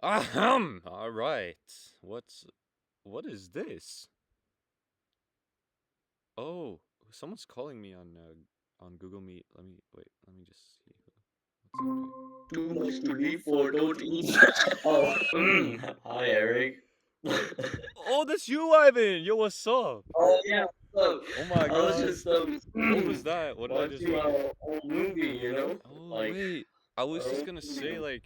Ahem. All right. What is this? Oh, someone's calling me on Google Meet. Let me wait. Let me just see what's up here. Too much to live for, don't eat. Oh, hi, Eric. Oh, that's you, Ivan. Yo, what's up? Oh, yeah, what's up? Oh my I was God. just What was that? What did I just? watching our old movie. Oh Like, wait. I was our just old gonna say movie. like,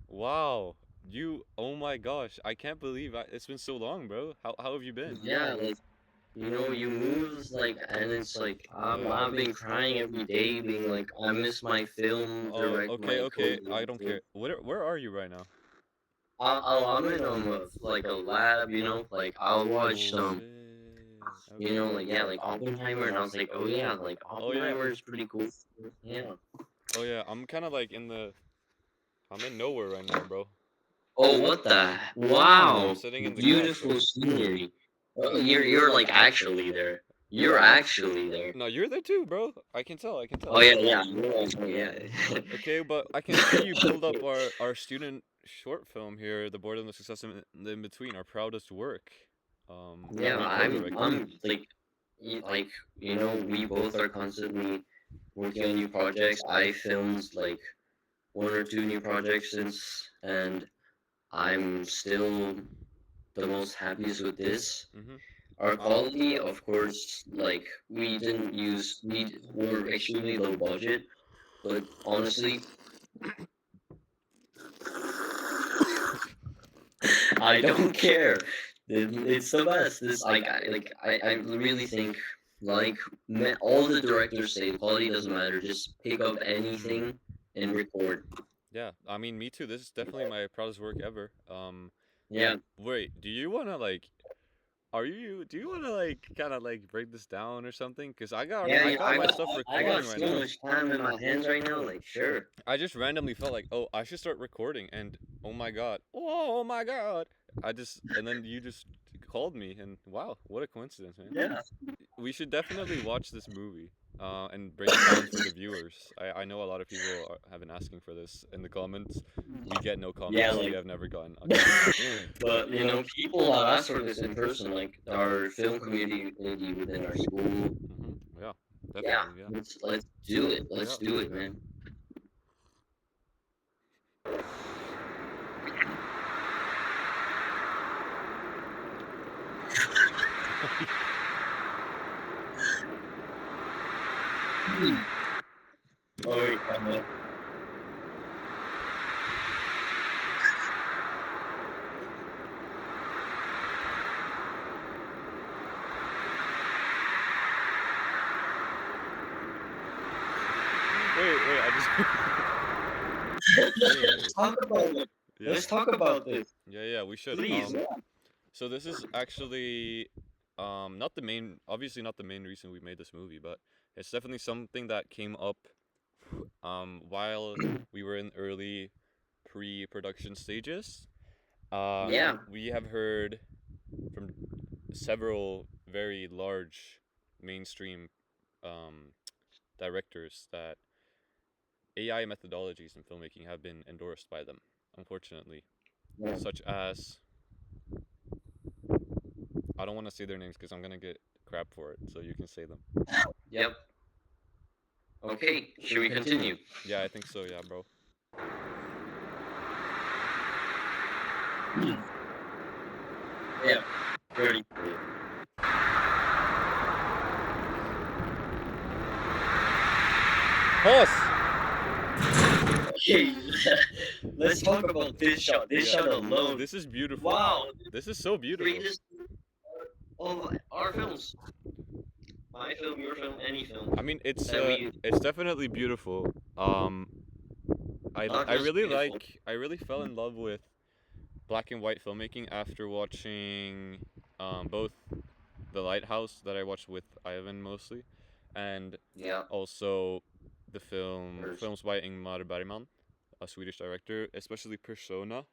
wow. You. Oh my gosh. I can't believe it's been so long, bro. How have you been? Yeah, like, you move, like, and it's like, I've been crying every day, being like, I miss my film Oh, direct, okay, my okay. I don't co-director. care. Where are you right now? I'm in, like, a lab. Like, I'll watch Oh some. shit. Okay. Like, yeah, like Oppenheimer, and I was like, oh yeah, like Oh yeah. Oppenheimer is pretty cool. Yeah. Oh yeah. I'm kind of like in the. I'm in nowhere right now, bro. Oh, what the? I'm Wow, sitting in the beautiful castle. scenery. You're like actually there. You're actually there. No, you're there too, bro. I can tell. I can Oh tell. yeah, yeah, yeah. Okay, but I can see you pulled up our student short film here, The Boredom, the Success in the In Between, our proudest work. That Yeah, we I'm co-directed. I'm like like we both are constantly working on new projects. I filmed like one or two new projects since, and I'm still the most happiest with this. Mhm. Our quality, of course, like we were extremely low budget, but honestly, I don't care. It's the best. This I really think like all the directors say, quality doesn't matter. Just pick up anything and record. Yeah, I mean, me too. This is definitely my proudest work ever. Yeah, Wait, do you wanna like? Do you wanna like kind of like break this down or something? Cause yeah. I got my stuff I got recording right so now. much time in my hands right now. Like sure. I just randomly felt like, oh, I should start recording, and oh my god, and then you just called me, and wow, what a coincidence, man. Yeah. We should definitely watch this movie, and break it down for the viewers. I know a lot of people have been asking for this in the comments. We get no Yeah, comments. We like have never gotten a comment. but people have asked for this in person, like our film community within our school. Yeah, Yeah, definitely, yeah. let's do it. Let's Yeah. do it, man. Oh, wait, Wait, I just. let's talk about it. Yeah. Let's talk about this, Yeah, we should. please. So this is actually not the main, obviously not the main reason we made this movie, but it's definitely something that came up while we were in early pre-production stages. Yeah, We have heard from several very large mainstream um, directors that AI methodologies in filmmaking have been endorsed by them, unfortunately, yeah, such as, I don't want to say their names because I'm gonna get crap for it, so you can say them. yep. Okay, should we continue? Yeah, I think so. Yeah, bro. Yeah, ready. Pause. Okay, let's talk about this shot. This Yeah. shot alone. This is beautiful. Wow, This is so beautiful. greatest of our films. My film, your film, any film. I mean, That it's definitely beautiful. not I just really beautiful. I really fell in love with black and white filmmaking after watching both The Lighthouse that I watched with Ivan mostly, and Yeah. also the First. films by Ingmar Bergman, a Swedish director, especially Persona.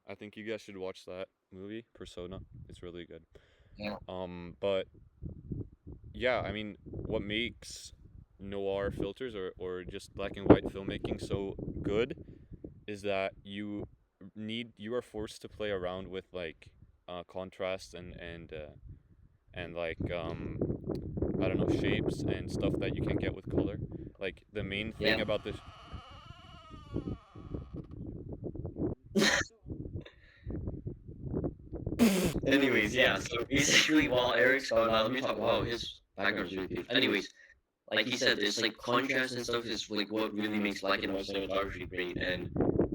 I think you guys should watch that movie, Persona. It's really good. Yeah. But yeah, I mean, what makes noir filters or just black and white filmmaking so good is that you you are forced to play around with like contrast and like I don't know, shapes and stuff that you can get with color. Like the main Yeah. thing about this. Anyways, yeah. So basically, while Eric's gone, let me talk. Wow, his background's really beautiful. Anyways, like he said, it's like contrast and stuff is like what really makes black and white cinematography great, and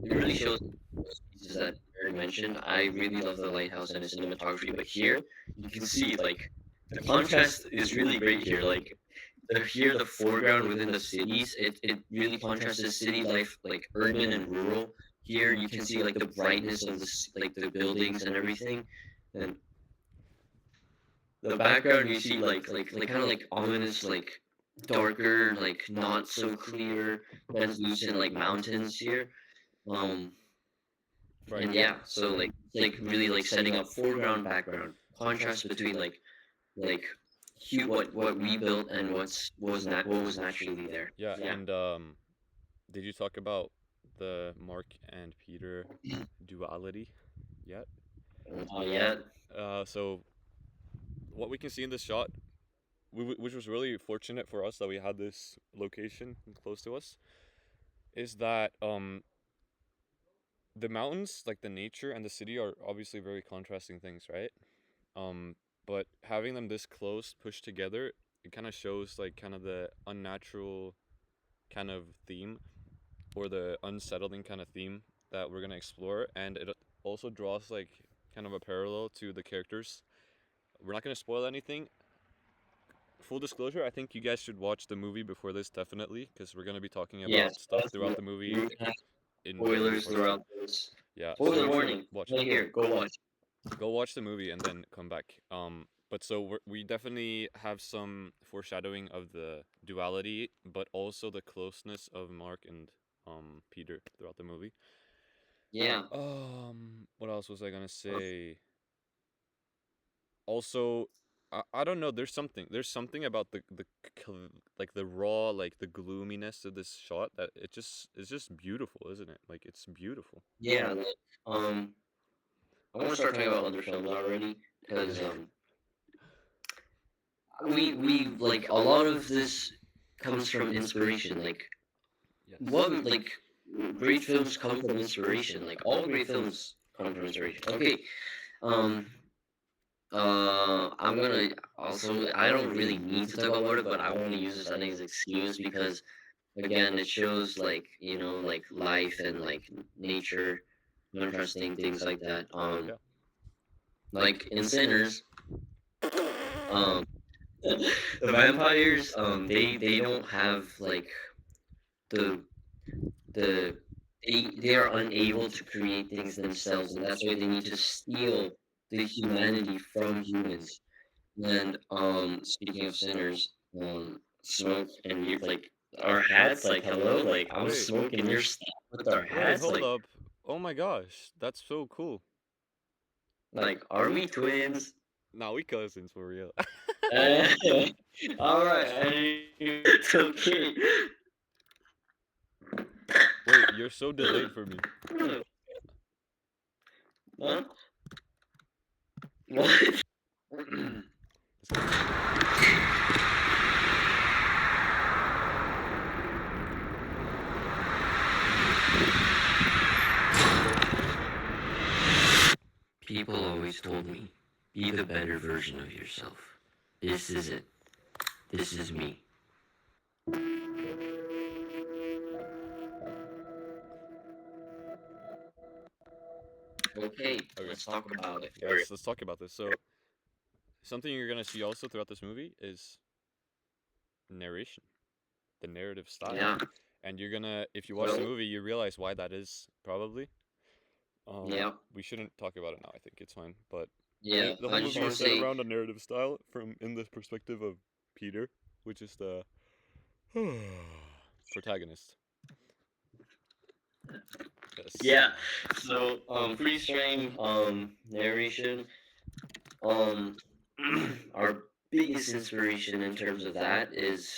it really shows those pieces that Eric mentioned. I really love the lighthouse and its cinematography, but here you can see like the contrast is really great here. Like the foreground within the cities, it really contrasts the city life, like urban and rural. Here you can see like the brightness of like the buildings and everything, and the background you see like kind of like ominous, like darker, like not so clear, translucent like mountains here. Um, Right. and yeah, so like it's like really like setting up foreground, background, contrast between like what we built and what was naturally there. Yeah, Yeah. and did you talk about the Mark and Peter duality yet? Not yet. So what we can see in this shot, which was really fortunate for us that we had this location close to us, is that the mountains, like the nature and the city, are obviously very contrasting things, right? Um, but having them this close, pushed together, it kind of shows like kind of the unnatural kind of theme or the unsettling kind of theme that we're gonna explore, and it also draws like kind of a parallel to the characters. We're not gonna spoil anything. Full disclosure, I think you guys should watch the movie before this, definitely, because we're gonna be talking Yes, about stuff that's throughout the movie we're gonna have in the spoilers course of. throughout this. Yeah, so Spoiler you should warning. watch it. Right here, go watch. Go watch the movie and then come back. But so we definitely have some foreshadowing of the duality, but also the closeness of Mark and Peter throughout the movie. Yeah. What else was I gonna say? Also, I don't know. There's something about like the raw, like the gloominess of this shot that it's just beautiful, isn't it? Like it's beautiful. Yeah, like, um, I want to start talking about other films already because we like a lot of this comes from inspiration. Like Yes. what like great films come from inspiration. Like all great films come from inspiration. Okay. Um. I'm gonna also. I don't really need to talk about it, but I want to use this as an excuse because again, it shows like like life and like nature, interesting things like that. Yeah. Like in Sinners, um, the vampires, they don't have like the the they are unable to create things themselves, and that's why they need to steal the humanity from humans. And speaking of Sinners, smoke and you like our hats, like hello, like I'm Wait. smoking your stuff with our Wait. hats, Hold up. Oh my gosh, that's so cool. like are we twins? Nah, we cousins for real. Uh, all right, it's okay. Wait, you're so delayed for me. Huh? What? Let's go. People always told me, be the better version of yourself. This is it. This is me. Okay, Okay. let's talk about it. Yeah, let's talk about this. So, something you're gonna see also throughout this movie is narration, the narrative style, Yeah, and you're gonna, if you watch the well, movie, you realize why that is probably. yeah, We shouldn't talk about it now. I think it's fine, but yeah. the whole I just movie want is to set say, around a narrative style from in the perspective of Peter, which is the protagonist. Yes. yeah. So, freeze frame, narration, um, our biggest inspiration in terms of that is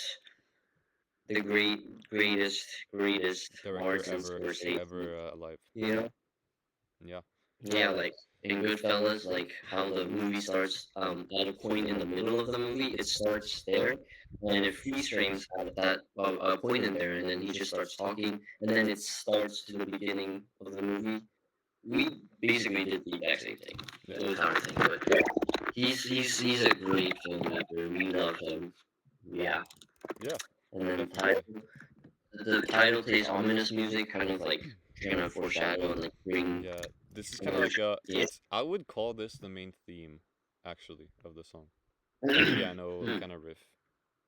the greatest Director Martin ever Scorsese. ever alive. You know, Yeah. Yeah, like in Goodfellas, like how the movie starts at a point in the middle of the movie, it starts there, and it freeze frames at that a point in there, and then he just starts talking, and then it starts to the beginning of the movie. We basically did the exact same thing. Yeah. It was our thing, but he's a great filmmaker. We love him. Yeah, Yeah. and then Definitely. the title plays ominous music, kind of like trying to foreshadow and like bring Yeah. This is kind of like emotion. a. Yeah. It's. I would call this the main theme, actually, of the song. The piano Hmm. kind of riff,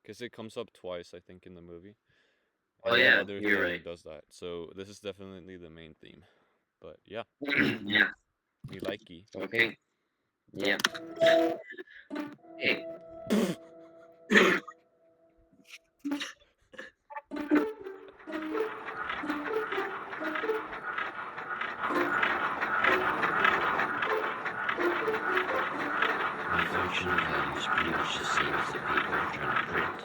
because it comes up twice, I think, in the movie, Oh and no yeah, other you're theme right. does that. So this is definitely the main theme. But yeah, Yeah. me likey. Okay. Yeah. Hey. My functional value is pretty much the same as the paper I'm trying to print,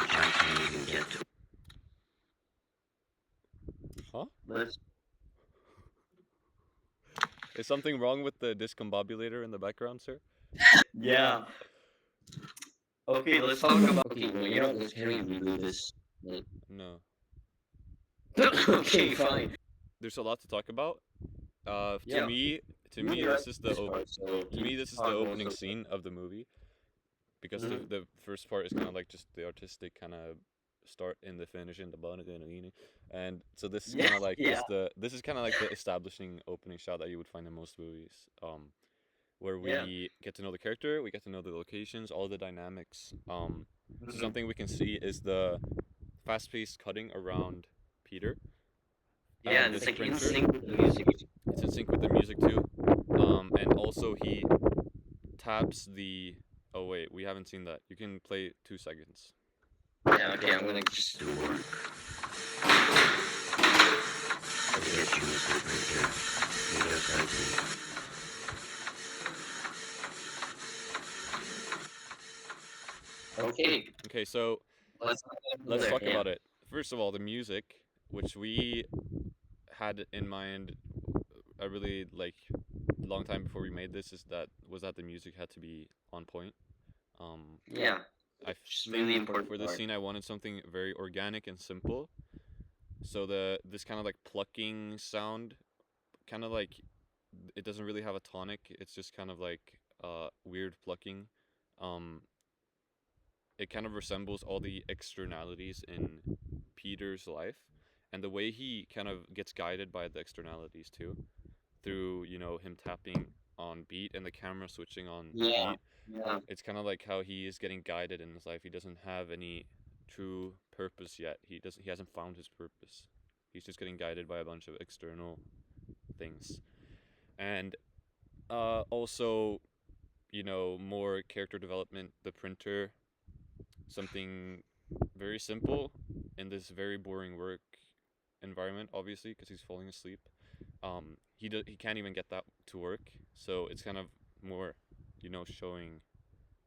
which I can't even get to. Huh? But Is something wrong with the discombobulator in the background, sir? yeah. Okay, let's talk about. Okay, well, you know, let's can we reboot this? Like, No. okay, fine. There's a lot to talk about. To Yeah. me, to You me, this is directed the this part, so to you me this is the talk most opening of it. scene of the movie, because the Mhm. the first part is kind of like just the artistic kind of start and the finish and the bottom and so this is Yeah. kind of like Yeah. just the this is kind of like the establishing opening shot that you would find in most movies, where Yeah. we get to know the character, we get to know the locations, all the dynamics. So Mhm. something we can see is the fast-paced cutting around Peter Yeah, and and it's this like in printer. sync with the music. It's in sync with the music too, and also he taps the. Oh wait, we haven't seen that. You can play 2 seconds. Yeah. Okay, I'm gonna just do work. I get you, Mr. Printer. You just like me. Okay, Okay, so let's go let's there. talk Yeah. about it. First of all, the music, which we had in mind a really like long time before we made this, is that was that the music had to be on point. Um, Yeah. I Just really think important for this part. scene, I wanted something very organic and simple. So this kind of like plucking sound, kind of like it doesn't really have a tonic. It's just kind of like weird plucking. Um, it kind of resembles all the externalities in Peter's life, and the way he kind of gets guided by the externalities too, through him tapping on beat and the camera switching on Yeah. beat. Yeah. It's kind of like how he is getting guided in his life. He doesn't have any true purpose yet. He hasn't found his purpose. He's just getting guided by a bunch of external things. And also, more character development. The printer, something very simple in this very boring work environment, obviously, because he's falling asleep. He can't even get that to work, so it's kind of more, showing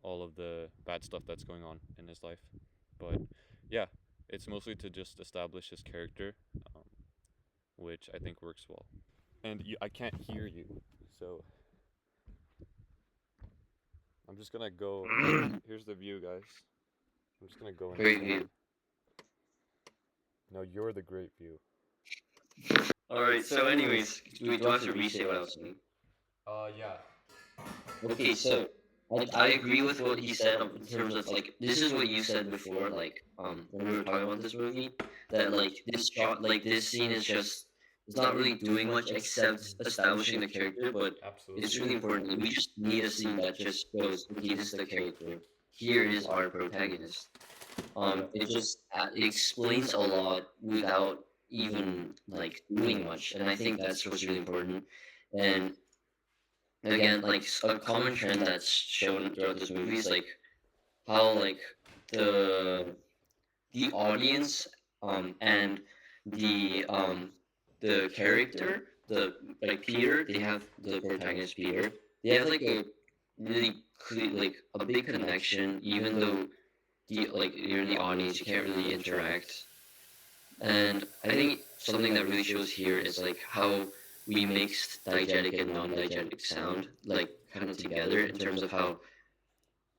all of the bad stuff that's going on in his life. But yeah, it's mostly to just establish his character, um, which I think works well. And I can't hear you, so I'm just gonna go. Here's the view, guys. I'm just gonna go Great view. inside. No, you're the great view. All right. So, anyways, do I have to restate what I was saying? Yeah. Okay. So, I agree with what he said in terms of like this is what you said before, like when we were talking about this movie, that like this shot, like this scene is just it's not really doing much except establishing the character, but it's Absolutely. really important. We just need a scene that just goes, okay, this is the character. Here is our protagonist. Yeah. It just explains a lot without even like doing much, and I think that's what's really important. And again, like a common trend that's shown throughout this movie is like how like the the audience and the the character, the like Peter, they have the protagonist Peter, they have like a really like a big connection, even though the like you're in the audience, you can't really interact. And I think something that really shows here is like how we mixed diegetic and non-diegetic sound like kind of together in terms of how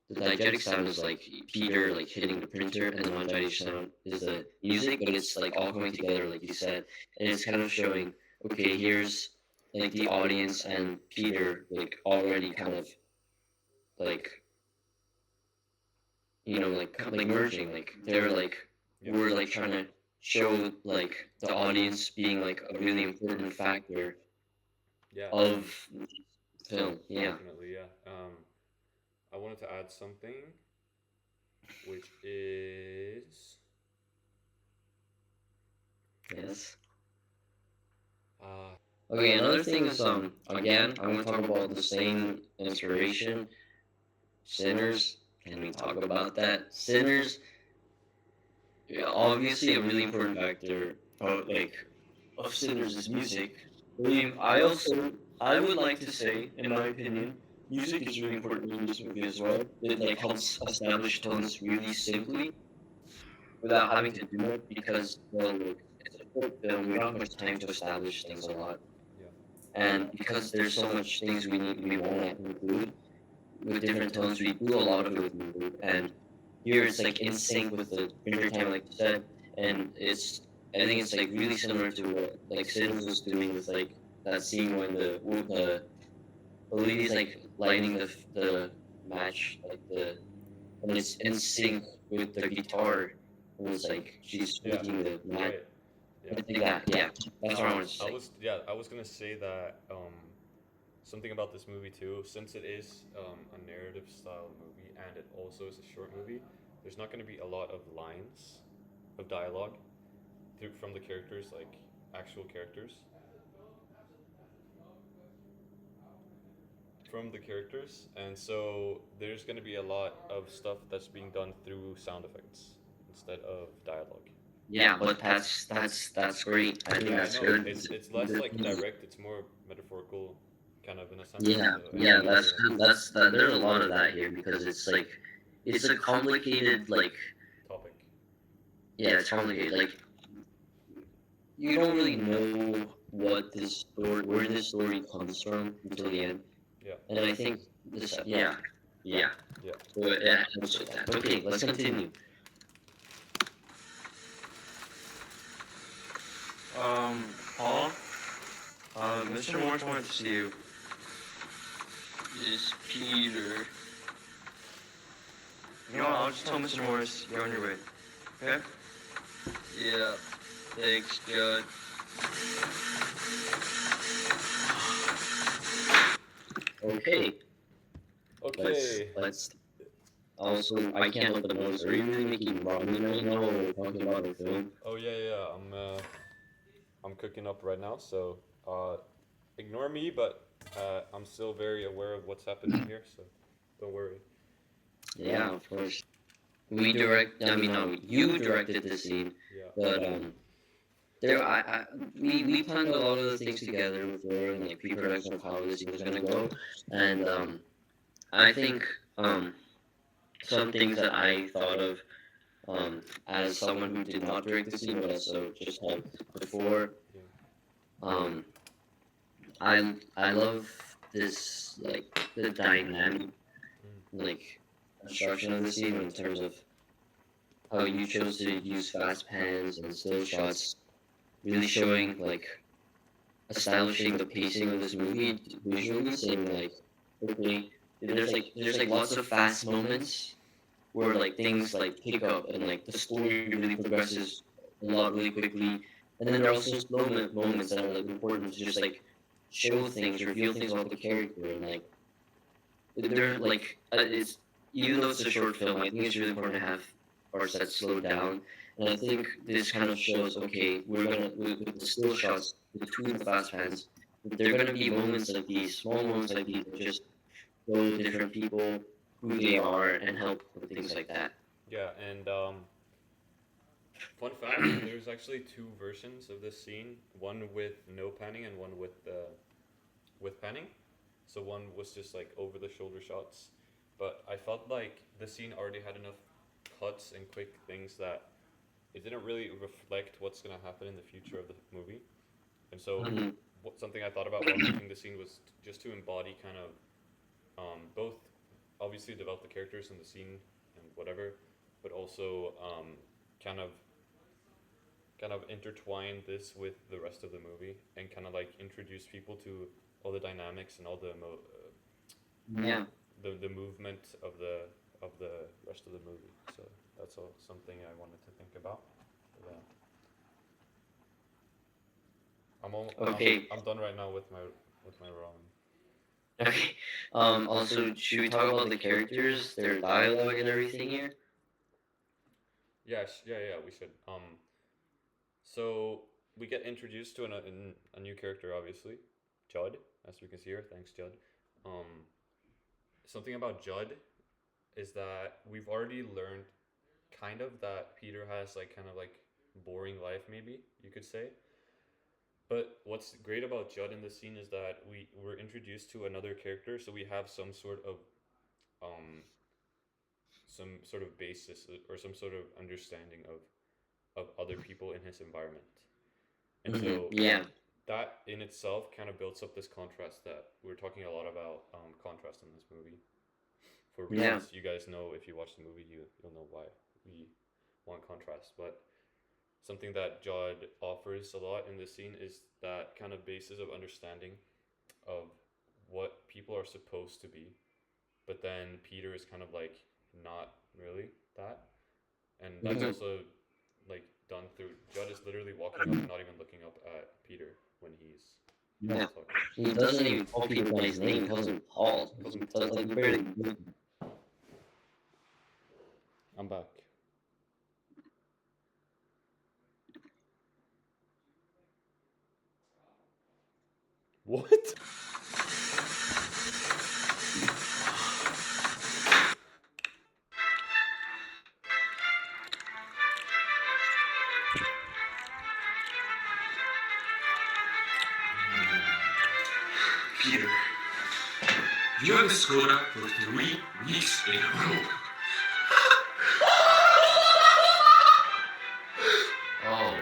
the diegetic sound is like Peter like hitting the printer, and the non-diegetic sound is the music, but it's like all coming together, like you said, and it's kind of showing, okay, here's like the audience and Peter like already kind of like like merging, like they're like Yeah. we're like trying to show like the audience being like a really important factor Yeah, of film. Yeah. definitely, yeah. I wanted to add something, which is Yes. uh, Okay, another thing is again I'm gonna talk about the same inspiration. Sinners. Can we talk about that? Sinners, yeah, obviously a really important factor of Sinners is music. I also I would like to say, in my opinion, music is really important in this movie as well. It like helps establish tones really simply without having to do much because well look, it's a short film, we don't have much time to establish things a lot. yeah, And because there's so much things we want to include with different tones, we do a lot of it with music. And here it's like in sync with the printer time, like you said, and it's I think it's like really similar to what like Sims was doing with like that scene when the lady's like lighting the match, like the and it's in sync with the guitar, and it's like she's yeah. making the match. Right. Yeah. It's like that, yeah. That's what I wanted to say. I was gonna say that something about this movie too, since it is a narrative style movie and it also is a short movie. There's not gonna be a lot of lines of dialogue through from the characters, like actual characters from the characters, and so there's gonna be a lot of stuff that's being done through sound effects instead of dialogue. Yeah, but that's great. I think Yeah, I that's know. good. It's less like direct. It's more metaphorical, kind of in a sense. Yeah, So it yeah, can be like that's that. There's a lot of that here because it's like it's a complicated like topic. yeah, it's complicated. Like you don't really know what this story, where this story comes from until the end, Yeah, and I think this, yeah, yeah. yeah. So it helps with that. Okay, let's continue. Paul, Mr. Morris wanted to see you. Is Peter? You know what? I'll just tell Mr. Morris you're on your way. Okay? Yeah. Thanks, Judd. Okay. Okay. Let's. Also, I can't help but notice. Are you really making ramen right now when we're talking about the film? Oh yeah, yeah. I'm cooking up right now, so ignore me, but I'm still very aware of what's happening here, so don't worry. Yeah, of course. We direct. I mean, no, you directed the scene, Yeah. but there, we planned a lot of the things together before and like pre-production of how the scene was gonna go, and I think some things that I thought of as someone who did not direct the scene but also just helped before. Yeah. Um, I love this like the dynamic like construction of the scene in terms of how you chose to use fast pans and still shots, really showing like establishing the pacing of this movie visually, saying like, okay, there's like lots of fast moments where like things like pick up and like the story really progresses a lot really quickly, and then there are also slow moments that are like important to just like show things, reveal things about the character, and like they're like it's even though it's a short film, I think it's really important to have parts that slow down. And I think this kind of shows, okay, we're gonna with the still shots between the fast pans, there are gonna be moments like these, small moments like these, that just show different people who they are and help with things like that. Yeah, and fun fact: there's actually two versions of this scene. One with no panning and one with panning. So one was just like over the shoulder shots, but I felt like the scene already had enough cuts and quick things that it didn't really reflect what's gonna happen in the future of the movie. And so, Mm-hmm. something I thought about while making the scene was just to embody kind of both obviously develop the characters in the scene and whatever, but also kind of kind of intertwine this with the rest of the movie and kind of like introduce people to all the dynamics and all Yeah. the movement of the rest of the movie. So that's all something I wanted to think about. Yeah. Okay. I'm done right now with my ramen. Okay. Also, should we talk about the characters, their dialogue, and everything here? Yeah, we should. So we get introduced to a new character, obviously, Judd, as we can see here. Thanks, Judd. Um, Something about Judd is that we've already learned kind of that Peter has like kind of like boring life, maybe you could say. But what's great about Judd in this scene is that we were introduced to another character, so we have um some sort of basis or some sort of understanding of other people in his environment. And so Yeah. that in itself kind of builds up this contrast that we're talking a lot about contrast in this movie for Yeah. reasons you guys know. If you watch the movie, you'll know why we want contrast. But something that Judd offers a lot in this scene is that kind of basis of understanding of what people are supposed to be, but then Peter is kind of like not really that, and that's Mhm. also like done through Judd is literally walking up, not even looking up at Peter when he's Yeah. talking. He doesn't even call Peter by his name. He calls him Paul. Calls He him does, Paul. like, barely. I'm back. What? Peter, you have been screwed up for 3 weeks in a row. Oh.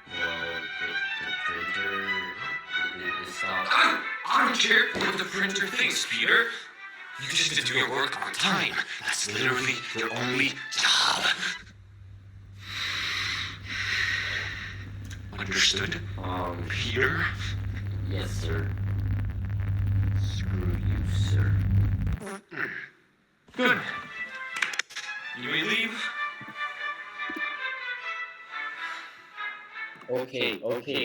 Well, the printer is stopped. I don't care what the printer thinks, Peter. You just need to do your work on time. That's literally your only job. Understood? Peter? Yes, sir. Screw you, sir. Good. You may leave. Okay,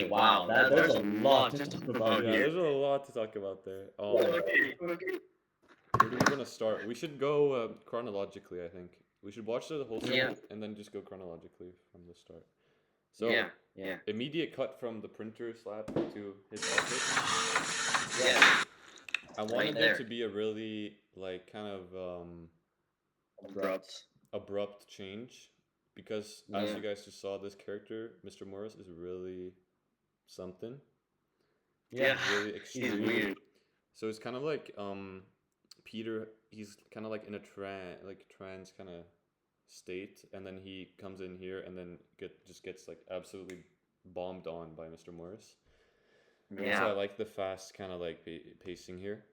wow. There's a lot to talk about Yeah, here. there's a lot to talk about there. Okay. Where do we want to start? We should go chronologically, I think. We should watch the whole scene Yeah. and then just go chronologically from the start. So, Yeah. immediate cut from the printer slab to his office. Yeah. I wanted there to be a really, like, kind of Abrupt. abrupt change because, as you guys just saw, this character, Mr. Morris, is really something. Yeah. Really He's extreme. weird. So it's kind of like Peter. He's kind of like in a trans kind of state, and then he comes in here and then just gets like absolutely bombed on by Mr. Morris. So I Yeah. like the fast kind of like pacing here.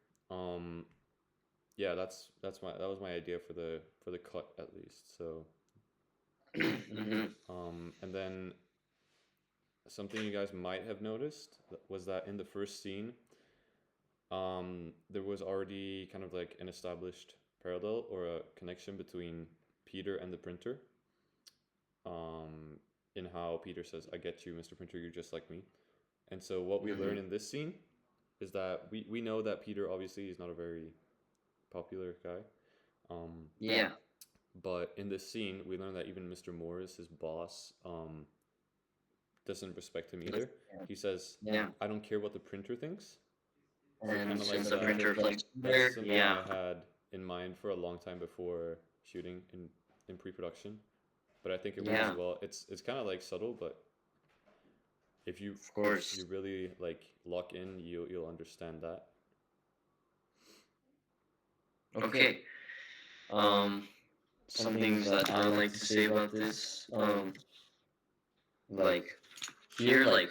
Yeah, that was my idea for the cut at least. So and then something you guys might have noticed was that in the first scene, there was already kind of like an established parallel or a connection between Peter and the printer. In how Peter says, "I get you, Mr. Printer. You're just like me." And so what we learn in this scene is that we know that Peter obviously is not a very popular guy. Yeah. But in this scene, we learn that even Mr. Morris, his boss, doesn't respect him either. He says, Yeah. "I don't care what the printer thinks." So And kind of like since the that. printer flex That's there, something yeah. I had in mind for a long time before shooting in pre-production, but I think it Yeah. works well. It's kind of like subtle, but if you Of course. if you really like lock in, you'll understand that. Okay. Um. some things that I like to say about this. Like here, like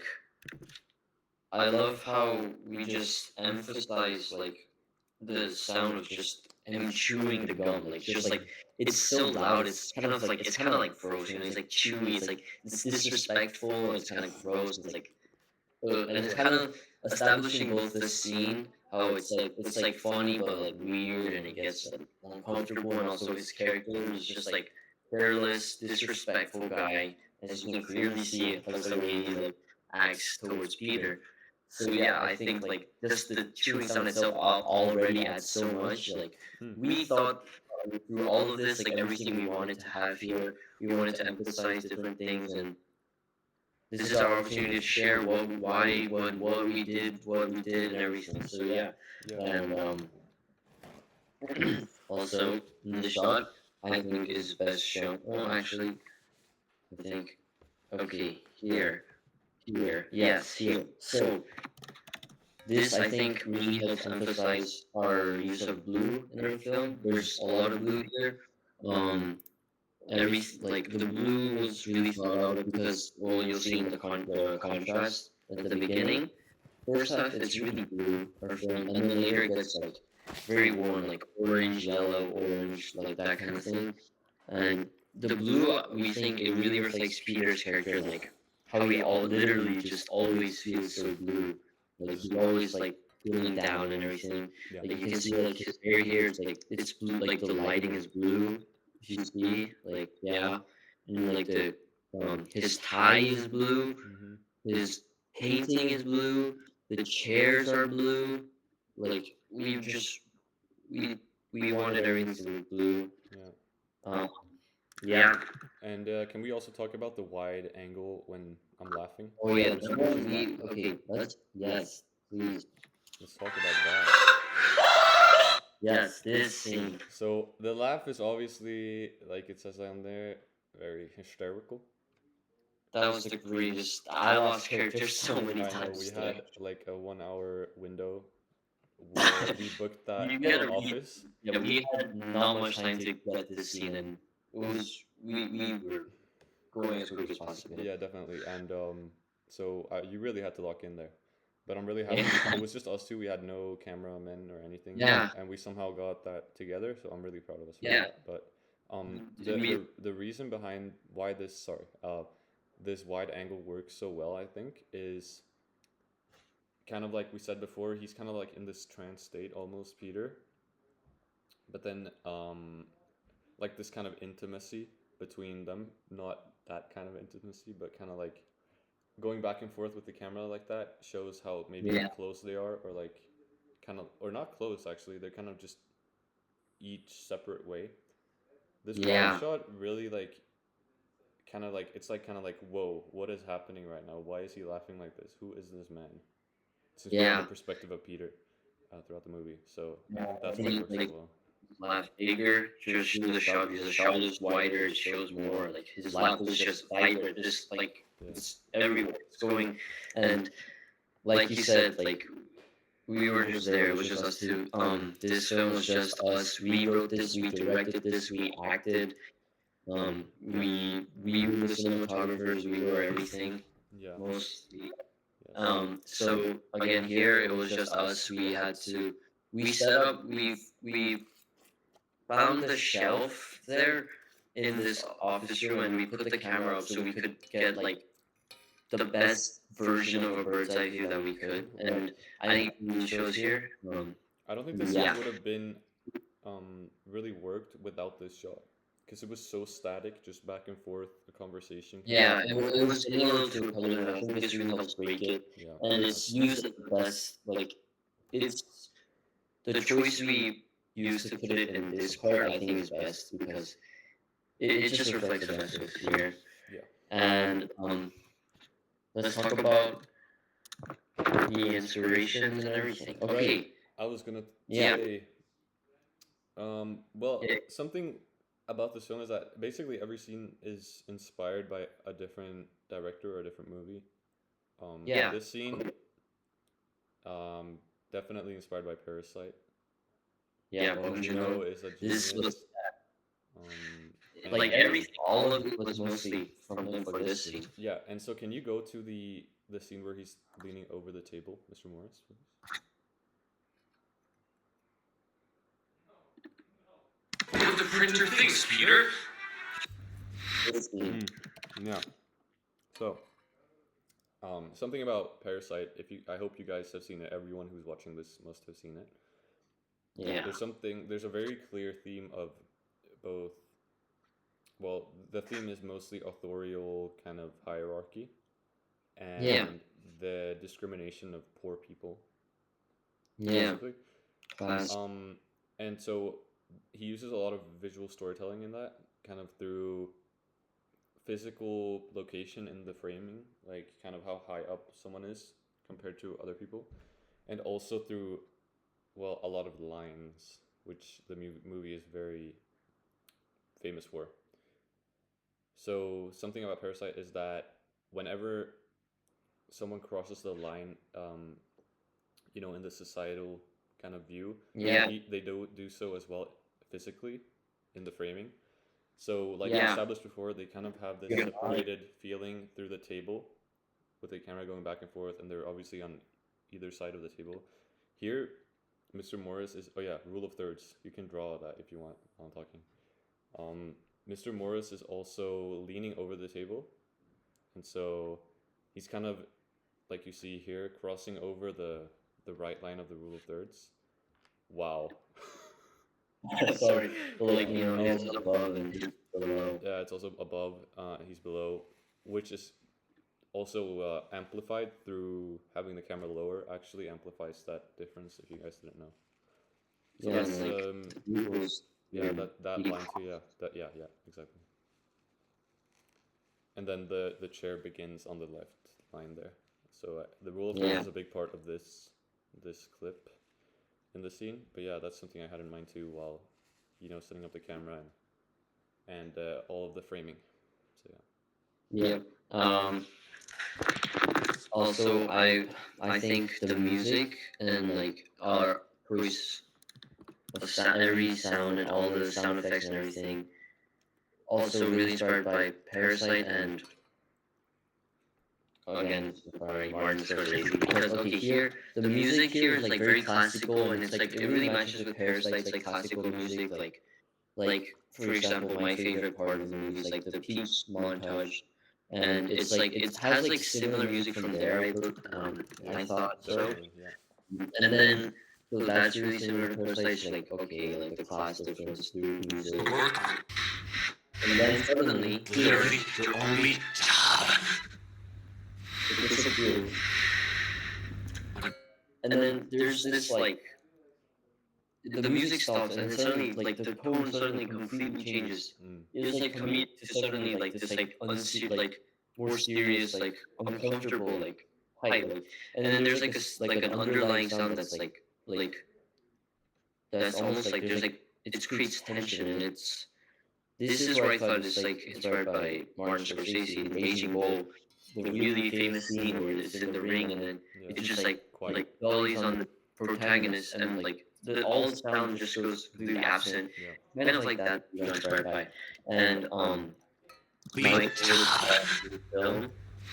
I love how we just emphasize like the sound of just him chewing the gum. Like just like it's so loud. It's kind of like gross. You know, it's like chewy. It's like it's disrespectful. It's kind of gross. It's like and it's kind of establishing both the scene, how it's like funny but like weird, and it gets like, uncomfortable, and also his character is just like careless, disrespectful guy, as you can clearly see because the way he like acts towards Peter. So yeah, I think like just the chewing sound itself already adds so much. Like Hmm. we thought through all of this, like everything we wanted to have here, we wanted to emphasize different things, and this is our opportunity to share what we did, and everything. So yeah, Yeah. and also the shot I think is best shown. Well, actually, I think okay here, yes, here. So this I think really helps emphasize our use of blue in our film. There's a lot of blue here. Um, every like the blue was really thought out because well you'll see in the contrast at the beginning. First half it's really blue our film, and then later it gets like very warm, like orange, yellow, orange, like that kind of thing. And the blue, we think it really reflects Peter's character, like how he all literally just always feels so blue, like he's always like feeling down and everything. Yeah. Like you can see like his hair here, it's blue, like the lighting is blue. If you see, like yeah, and like the his tie is blue, Mm-hmm. his painting is blue, the chairs are blue. Like we we wanted everything to be blue. Yeah. Um, yeah. And can we also talk about the wide angle when I'm laughing? Oh yeah. Which That is one that? we okay. Let's yes, please. Let's talk about that. Yes, this scene. So the laugh is obviously, like it says on there, very hysterical. That was the greatest. I lost character so many I know times we there. had like a 1 hour window where we booked that We in had the a- office. Yeah, we had not much time to get this scene, and it was we were going as quick as possible. Yeah, definitely. And so you really had to lock in there. But I'm really happy. Yeah. It was just us two. We had no cameramen or anything. Yeah. And we somehow got that together. So I'm really proud of us for Yeah. that. But We- the reason behind why this wide angle works so well, I think, is kind of like we said before. He's kind of like in this trance state, almost Peter. But then like this kind of intimacy between them, not that kind of intimacy, but kind of like going back and forth with the camera like that shows how maybe Yeah. close they are, or like kind of, or not close actually. They're kind of just each separate way. This Yeah. wide shot really like kind of like it's like kind of like whoa, what is happening right now? Why is he laughing like this? Who is this man? Since we're in Yeah. the perspective of Peter throughout the movie, so Yeah, that's I why it think, works so like, well. laugh bigger, just show the shot because the shot is wider, it shows more. Like his laugh is just vibrant, just like Yeah. it's everywhere. It's going, and like you said, like we were just there. It was just us two. This film was just us. We wrote this, we directed this, we acted. We were the cinematographers. We were everything Yeah. mostly. Yes. So again, here it was just us. We had to. We set up. We found the shelf there in this office room, and we put the camera up so we could get like the best version of a bird's eye view that we could. And I think it shows here. I don't think this Yeah. would have been really worked without this shot because it was so static, just back and forth, the conversation. Yeah, it was in a little too color. I think this really helps break it, Yeah. and it's used at the best. Like it's the choice we used to put it in this part. I think is best because it just reflects the message here. Yeah. And let's talk about the inspirations and everything. Okay. I was gonna Yeah. say, well, Yeah. something about this film is that basically every scene is inspired by a different director or a different movie. Yeah. This scene, definitely inspired by Parasite. Yeah, Bong Bong Joon-ho Joon-ho. is a This genius. was And like everything, all of it was mostly from him for this scene. yeah, and so can you go to the scene where he's leaning over the table, Mr. Morris, please? What the printer thinks, Peter. This scene. Yeah. So, something about Parasite. I hope you guys have seen it. Everyone who's watching this must have seen it. Yeah. There's a very clear theme of both. Well, the theme is mostly authorial kind of hierarchy and Yeah. the discrimination of poor people, Yeah. basically. Class. And so he uses a lot of visual storytelling in that, kind of through physical location in the framing, like kind of how high up someone is compared to other people, and also through, well, a lot of lines, which the movie is very famous for. So something about Parasite is that whenever someone crosses the line, in the societal kind of view, Yeah. they do so as well physically in the framing. So, like Yeah. established before, they kind of have this Yeah. separated feeling through the table with the camera going back and forth, and they're obviously on either side of the table. Here, Mr. Morris is, oh yeah, rule of thirds. You can draw that if you want while I'm talking. Mr. Morris is also leaning over the table, and so he's kind of, like you see here, crossing over the right line of the rule of thirds. Wow. Sorry. Like, he's above and he's below. Yeah, it's also above. He's below, which is also amplified through having the camera lower. Actually, amplifies that difference. If you guys didn't know. So Yeah, that's and like yeah, that line too. Yeah, yeah, exactly. And then the chair begins on the left line there. So the rule of thirds Yeah. is a big part of this clip in the scene. But yeah, that's something I had in mind too while setting up the camera and all of the framing. So yeah. Yep. Also, I think the music and like our choice of every sound and all the sound effects and everything, also really inspired by Parasite and again, sorry, Martin Scorsese. Because okay, here the music here is like very classical and it's like it really matches with Parasite's like classical music. Like for example, my favorite part of the movie is like the peach montage, and it's like it has like similar music from there. I thought so. Definitely, yeah. And then so that's really similar to Parasite. Like okay, like the class difference through music. Work on And then suddenly, literally their only job. it disappears. And then there's this like the music stops and then suddenly like the tone suddenly completely changes. Mm. It's like commit to suddenly like this like like more serious like uncomfortable like height like, and then there's like like an underlying sound that's like that's almost like there's like it creates tension and it's this is where I thought it's like inspired by Martin Scorsese in Raging Bull, the really famous scene where it's in the ring and then Yeah. it's just like Quiet. Dolly's on the protagonist and like all the sound just goes completely absent. Yeah. Kind of like that you're inspired by. And Be my favorite film.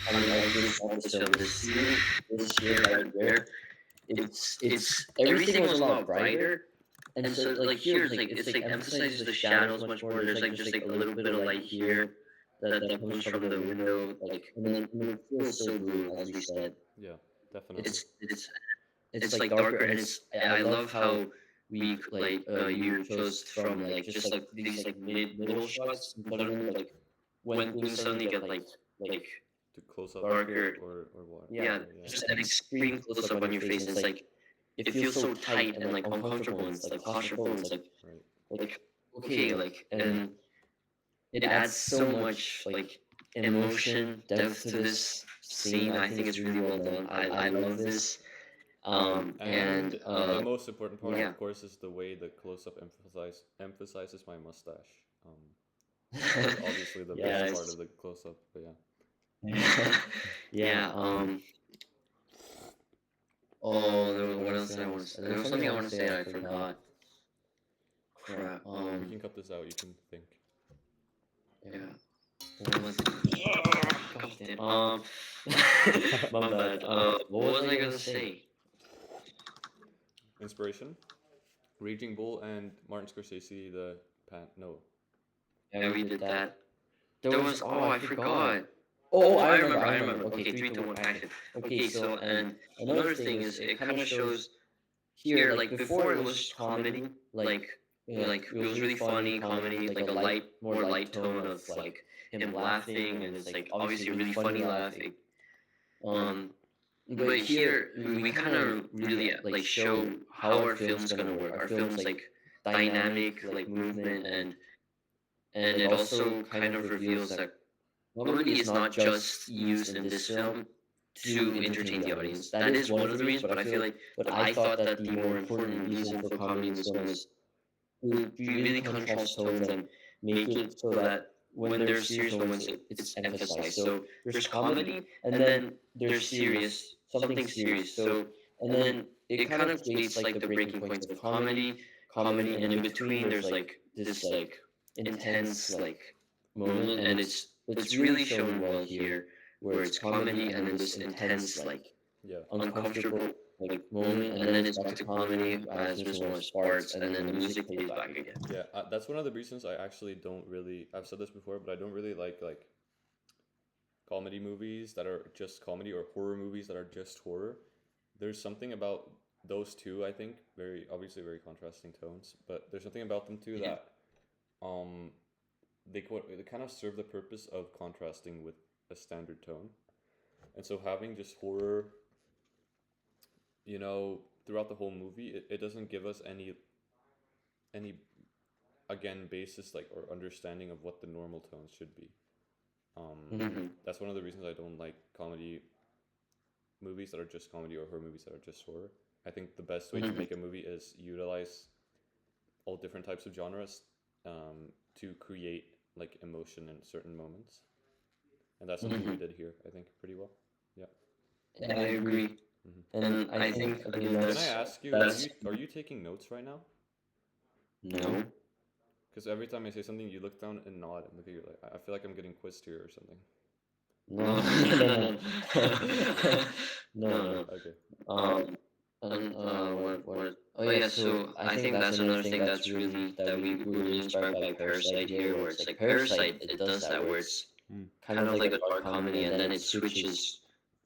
I mean, this film, this scene, this shit right there. It's everything was a lot brighter. And so like here it's like emphasizes the shadows much more. There's like just like a little bit of light here that comes from the window, like and then it feels so blue, as we said. Yeah, definitely. It's like darker and it's I love how we like you chose from like just like these like middle shots in front of them, like when things suddenly get like To close up darker. or what? Yeah, just an extreme close up on your face and it's like it feels so tight and like uncomfortable and it's like claustrophobic. It's Right. like okay, like and it adds so much like emotion, depth to this scene. I think it's really well done. I love this. And The most important part, yeah. of course, is the way the close up emphasizes my mustache. Obviously, the Yeah, best part of the close up, but yeah. yeah. Oh, what else did I want to say? There was something I want to say I forgot. Crap. You can cut this out. You can think. Yeah. What was it? God damn. My bad. What was I gonna say? Inspiration. Raging Bull and Martin Scorsese, the pan. No. Yeah, we did that. There was I forgot. Oh, I remember. I remember. Okay, three, two, one, action. Okay, so and another thing is it kind of shows here like before it was just comedy, like like it was really funny comedy, like a light, more light tone of like him laughing, and it's like obviously really funny laughing. Um, but here we kind of really like show how our film's gonna work. Our film's like dynamic, like movement, and it also kind of reveals that comedy is not just used in this film to entertain the audience. That is one of the reasons, but I feel like what I thought that the more important reason for comedy in this film is to really contrast tones and make it so that when there's serious moments, it's emphasized. So there's comedy, and then there's serious, something serious. So and then it kind of creates like the breaking points of comedy, and in between there's like this like intense like moment, and it's really shown well here, where it's comedy and then this intense like Yeah. uncomfortable like moment, and then it's back to comedy as Miss Moore starts, and then the music plays back again. Yeah, that's one of the reasons I actually don't really. I've said this before, but I don't really like comedy movies that are just comedy or horror movies that are just horror. There's something about those two. I think very obviously very contrasting tones, but there's something about them too Yeah. that um they kind of serve the purpose of contrasting with a standard tone. And so having just horror, throughout the whole movie, it doesn't give us any again basis like or understanding of what the normal tones should be. That's one of the reasons I don't like comedy movies that are just comedy or horror movies that are just horror. I think the best way to make a movie is utilize all different types of genres to create like emotion in certain moments, and that's something we did here. I think pretty well. Yeah. Yeah, I agree. And I think again Can I ask you? that's Are you taking notes right now? no. Because every time I say something, you look down and nod and look at you like I feel like I'm getting quizzed here or something. No, no, no, no, no. Okay. And what? Oh yeah. So I think that's another thing that's really that we were really inspired by Parasite here, where it's like Parasite. It does that where it's kind of like a dark comedy, and then it switches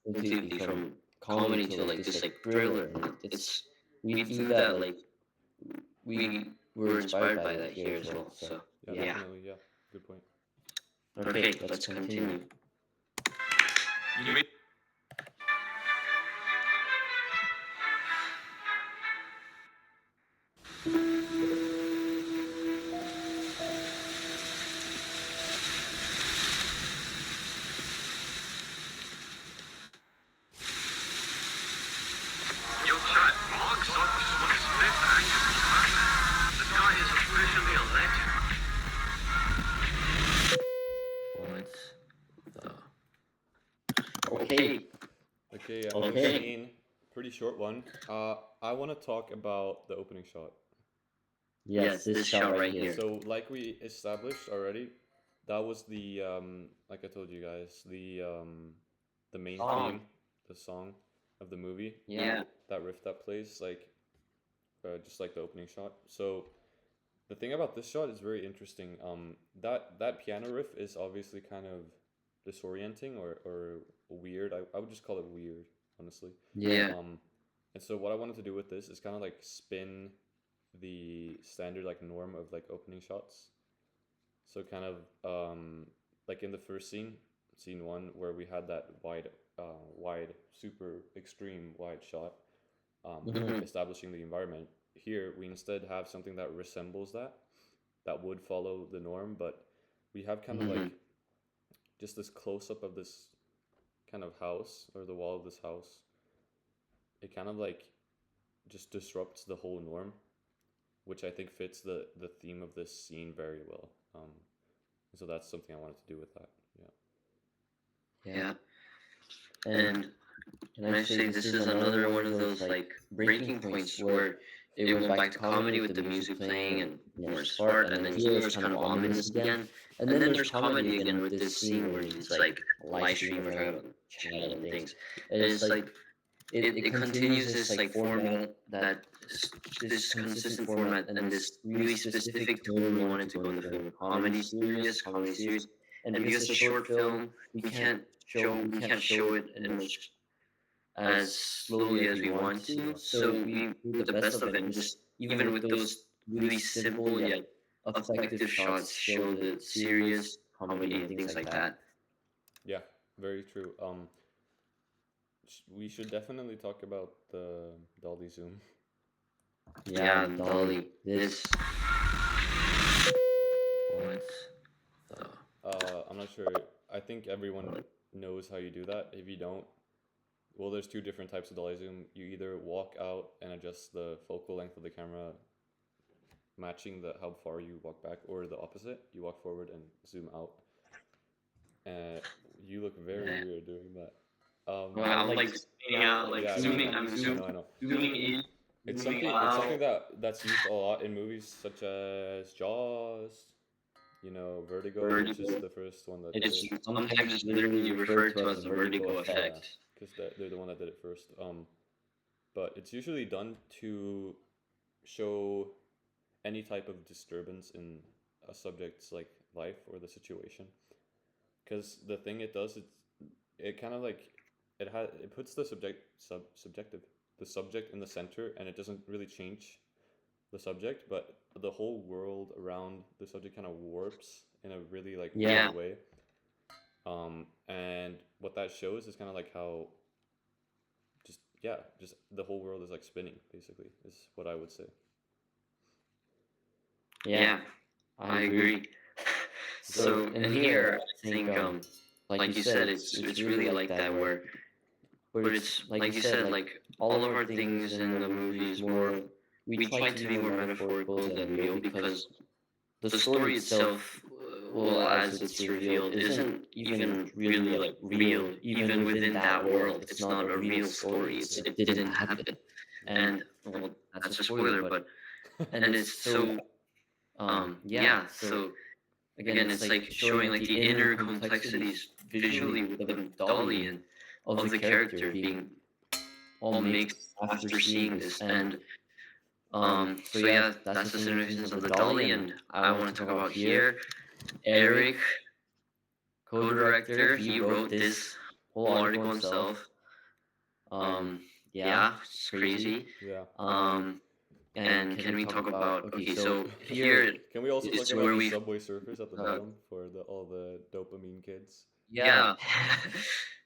completely from comedy to like this like thriller. And it's we do that like we were inspired by that here as well. So Yeah, yeah. definitely. Yeah, good point. Okay, let's continue. You made Yo, chat, box office looks spectacular. The guy is officially a legend. What the? Okay. Okay. Yeah. Okay. Scene, pretty short one. I want to talk about the opening shot. Yes, this shot right here. So, like we established already, that was the like I told you guys, the main Song. theme, the song of the movie. Yeah. That riff that plays like, just like the opening shot. So, the thing about this shot is very interesting. That piano riff is obviously kind of disorienting or weird. I would just call it weird, honestly. Yeah. And so what I wanted to do with this is kind of like spin the standard like norm of like opening shots. So kind of like in the first scene one, where we had that wide, super extreme wide shot, establishing the environment. Here we instead have something that resembles that would follow the norm, but we have kind of like just this close up of this kind of house or the wall of this house. It kind of like just disrupts the whole norm, which I think fits the theme of this scene very well. So that's something I wanted to do with that. Yeah. Yeah. And can I say this is another one of those like breaking points where it went back to comedy with the music playing and more smart, and then here it's kind of ominous again. And then there's comedy again with this scene where it's like a live stream or trying to chat and things. And it's like it continues this like format that this consistent format and this really specific tone we wanted to go in the film. Comedy serious, comedy serious. And because it's a short film, we can't show it in much as slowly as we want to. So we do the best of it and just even with those really simple yet effective shots show the serious comedy and things like that. Yeah, very true. We should definitely talk about the dolly zoom. Yeah, Dolly. This what the I'm not sure. I think everyone knows how you do that. If you don't, well, there's two different types of dolly zoom. You either walk out and adjust the focal length of the camera, matching the how far you walk back, or the opposite. You walk forward and zoom out. And you look very weird doing that. well, I'm like zooming out, like Yeah, I know, I zooming. know. I'm I zooming, know, I know. zooming in, It's zooming something. It's something out. that's used a lot in movies such as Jaws. Vertigo, which is Vertigo. the first one that It did is it. sometimes it's literally referred to as the vertigo Yeah, effect. because they're the one that did it first. But it's usually done to show any type of disturbance in a subject's like life or the situation. Because the thing it does, it kind of like it puts the subjective the subject in the center, and it doesn't really change the subject, but the whole world around the subject kind of warps in a really like Yeah. weird way. And what that shows is kind of like how just the whole world is like spinning, basically, is what I would say. Yeah, I agree. So in here, I think like you said, it's really like that where it's like you said, like all of our things in the movie is more. We try to be more metaphorical than real because the story itself, well, as it's revealed, isn't even really like real. Even within that world, it's not a real story. It didn't happen, and well, that's a spoiler, but and it's so yeah. So again, it's like showing like the inner complexities visually with the Dolly and of the character being all mixed after seeing this. And so yeah, that's the significance of the Dolly, and I want to talk about here. Eric, co-director, he wrote this whole article himself. Yeah, it's crazy. Yeah. And can we talk about okay? So here Can we also is talk where about the we Subway Surfers at the bottom for all the dopamine kids? yeah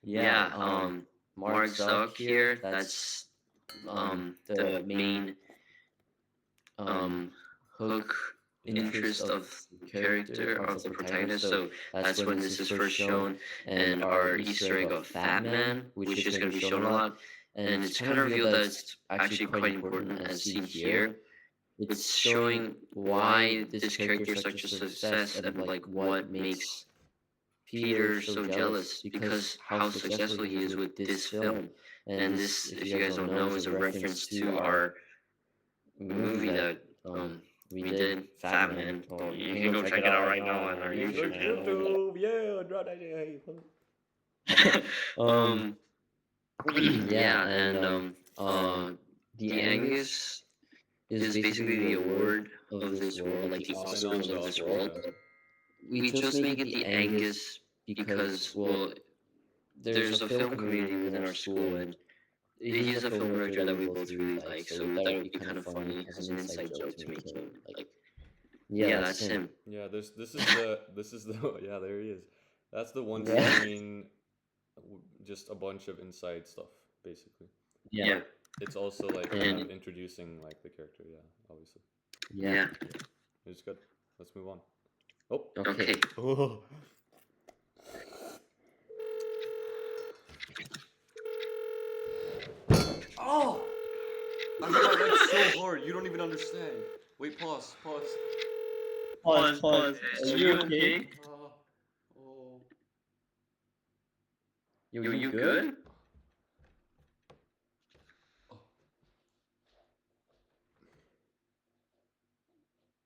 yeah Mark Zuck here. That's the main hook interest of the character of the protagonist. So that's when this is first shown, and our Easter egg of Fat Man, which is going to be shown a lot, and it's kind of revealed that it's actually quite important as seen here. It's showing why this character is such a success and like what makes Peter so jealous because how successful he is with this film. And this, if you guys don't know, is a reference to our movie that we did, Fat Man. Well, you can go check it out right now on our YouTube channel. Yeah, draw that. Hey. Yeah, and the Angus is basically the award of this world, like the Oscars of this world. We chose to make it the Angus because, well, there's a film community within our school, and he's a film director that we both really like, so we thought it would be kind of funny as an inside joke to make him like, yeah, that's him. Yeah, this is the yeah, there he is. That's the one Yeah. scene, just a bunch of inside stuff, basically. Yeah, It's also like kind of introducing like the character, yeah, obviously. yeah. It's good. Let's move on. Oh. Okay. Oh. Oh! I thought that's so hard. You don't even understand. Wait, pause. Pause. Are you okay? Oh. Yo, you good?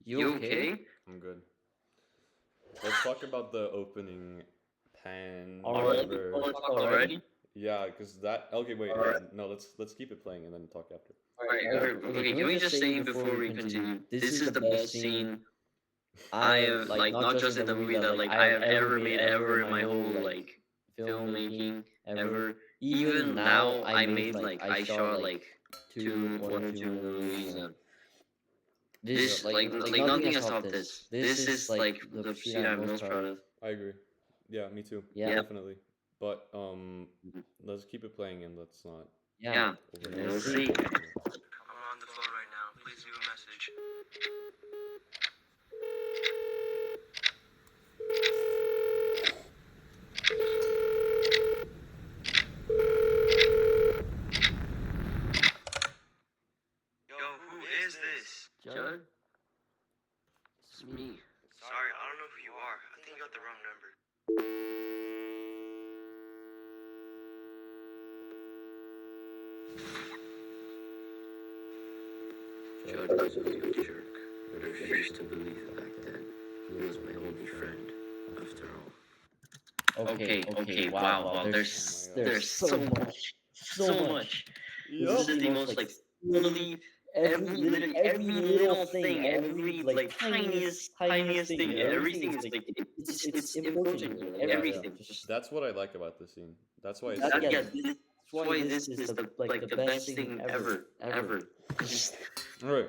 You okay? I'm good. Let's talk about the opening pan or Already? whatever. Want to talk already? Yeah, because that. Okay, wait. Alright. Yeah, no. Let's keep it playing and then talk after. Alright, okay, can we just say before we continue, this is the best scene I have, like, not just in the movie, that, like, I have ever made ever in my whole, like, filmmaking ever. Even now, I shot, like, one or two movies, and this, Yeah. like, nothing has topped this. This is, like, the scene I'm most proud of. I agree. Yeah, me too. Yeah. Definitely. But let's keep it playing and let's not. Yeah, over- we'll see. I'm on the phone right now. Please leave a message. Yo, who is this? Judd? It's me. Sorry, I don't know who you are. I think you got the wrong number. Judd was a real jerk. I refused to believe back then. He was my only friend, after all. Okay, wow. There's so much. This is the most, like, literally every little thing, every, like, tiniest thing. Everything is, like, it's important. Like, everything. Just That's what I like about this scene. That's why it's that, so yeah, good. that's why this is the best thing ever. Just All right.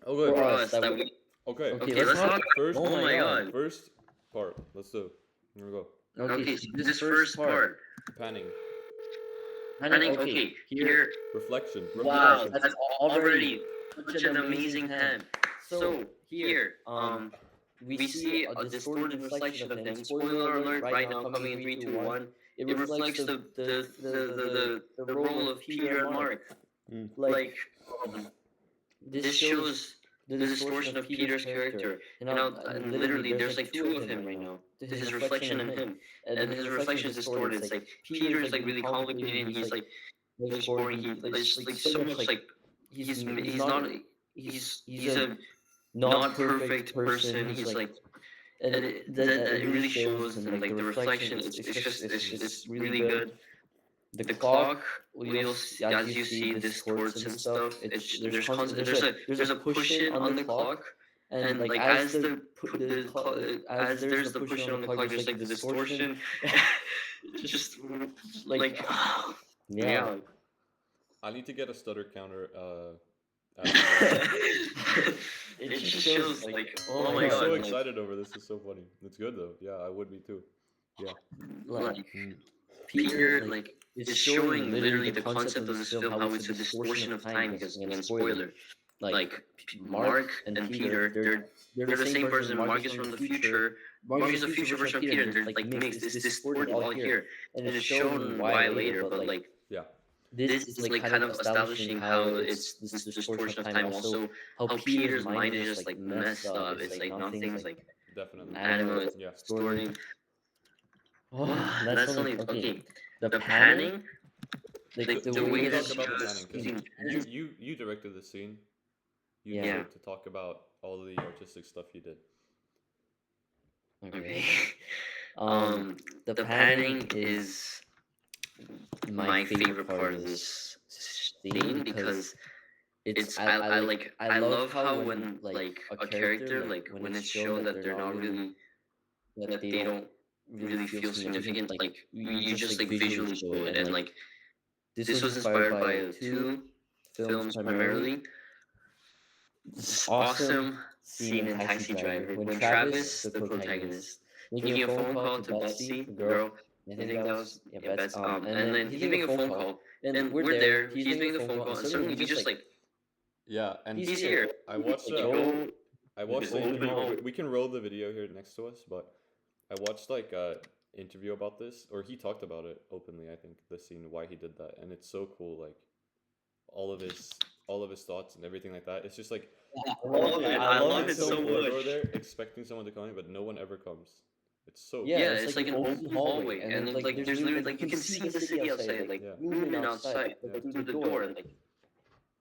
for Okay. us that we. Okay. Okay, let's talk. First. Oh my god. First part. Let's do. It. Here we go. Okay, so this first part. Panning. Okay, here. Reflection. Wow, that's already such an amazing hand. So here, we see a distorted reflection of him. Spoiler alert! Right now, coming in 3, 2, 1. It reflects the role of Peter and Mark. Mm. Like, this shows the distortion of Peter's character. And literally, there's like two of him right now. His reflection and him, and his reflection is distorted. It's like Peter's like really complicated, and he's like boring. He's like so much like he's a not perfect person. He's like, and it really shows, and like the reflection, it's really good. The clock wheel, as you see, distorts and stuff. It's there's a push in on the clock, and like as there's the push in on the clock, there's like the distortion. Just like yeah. I need to get a stutter counter. It just shows like, oh my I'm god, so like, excited over this. It's so funny. It's good though. Yeah, I would be too. Yeah. like Mm. Peter like is showing literally the concept of this film, how it's a distortion of time, because again, spoiler, like Mark and Peter, they're the same person. Mark is from the future. Mark is a future version of Peter, and they're like mixed. It's distorted all here, and it's shown why later. But like, Yeah. this is like kind of establishing how it's this distortion of time. Also, how Peter's mind is just like messed up. It's like nothing's like Definitely. animal. It's Yeah. distorting. That's only okay. The panning, like the way Talk that about the just planning, 'cause you directed the scene. You Yeah. deserve to talk about all of the artistic stuff you did. okay. The panning is my favorite part of this scene, because it's I love how when like a character, like when it's shown that they're not really, that they don't really feel significant, like you just like visually show it. And like this was inspired by 2 films primarily. This awesome scene in Taxi Driver when Travis, the protagonist, making a phone call to Betsy, the girl. I think that was Betsy. And then he's making a phone call, and we're there. He's making the phone call, and suddenly we just like, Yeah, and he's here. I watched. Like, go. I watched the Open interview. home. We can roll the video here next to us, but I watched like a interview about this, or he talked about it openly. I think the scene, why he did that, and it's so cool. Like all of his thoughts and everything like that. It's just like I love it so we're much. there expecting someone to come in, but no one ever comes. It's so Yeah, it's like an open hallway, and then like there's literally like you can see the city outside, like Yeah. movement outside, Yeah. like through the door, and like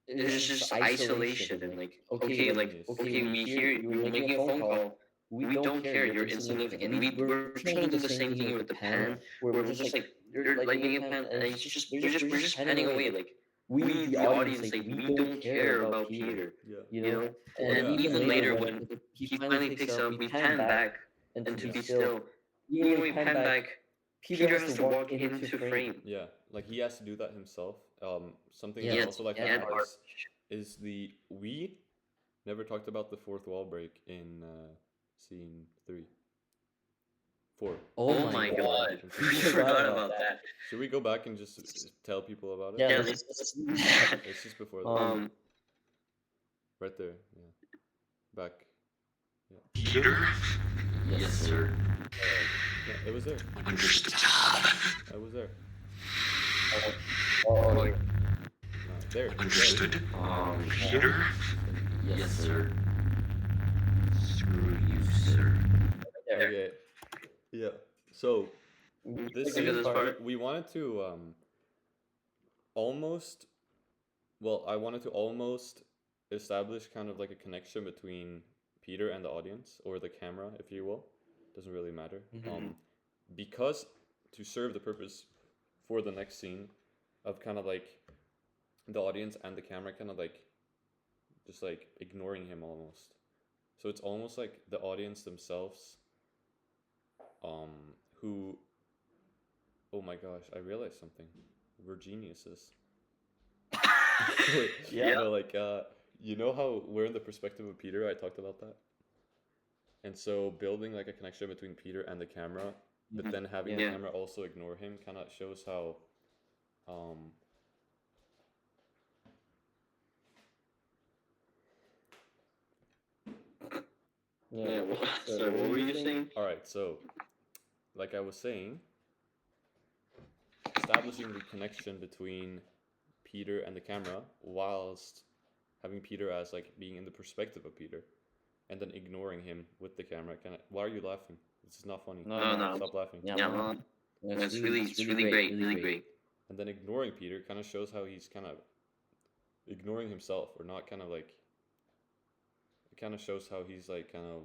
there's just isolation, and like okay, we hear you're making a phone call, we don't care. You're insignificant. We're trying to do the same thing with the pen, where we're just like you're lighting a pen, and it's just we're just panning away. Like we, the audience, like we don't care about Peter, Yeah. you know. Oh And yeah. even later, when he finally picks it up, we pan back and to be still. Even when we pan back, Peter has to walk into frame. Yeah. Like he has to do that himself. Something He I had also like he about had Arts is the we never talked about the fourth wall break in scene 3, 4. Oh my god, we forgot about that. Should we go back and just tell people about it? Yeah, let's do that. It's just before that. Right there. Yeah. Back. Yeah. Peter, Yes, sir. Yeah, it was there. understood. I was there. Oh, No, there. Understood. Peter, yes, sir. screw you, sir. There. Okay. Yeah. So this Look at this scene, part. we wanted to almost. Well, I wanted to almost establish kind of like a connection between Peter and the audience, or the camera, if you will. Doesn't really matter. Because to serve the purpose for the next scene of kind of like the audience and the camera kind of like just like ignoring him almost. So it's almost like the audience themselves who, oh my gosh, I realized something. We're geniuses. Yeah. No, like you know how we're in the perspective of Peter, I talked about that. And so building like a connection between Peter and the camera, but then having the Yeah. camera also ignore him kind of shows how Yeah. So what were you saying? all right, so like I was saying, establishing the connection between Peter and the camera whilst having Peter as like being in the perspective of Peter, and then ignoring him with the camera. Why are you laughing? This is not funny. No. Stop laughing. Yeah, well, it's really great, really great. And then ignoring Peter kind of shows how he's kind of ignoring himself, or not kind of like. It kind of shows how he's like kind of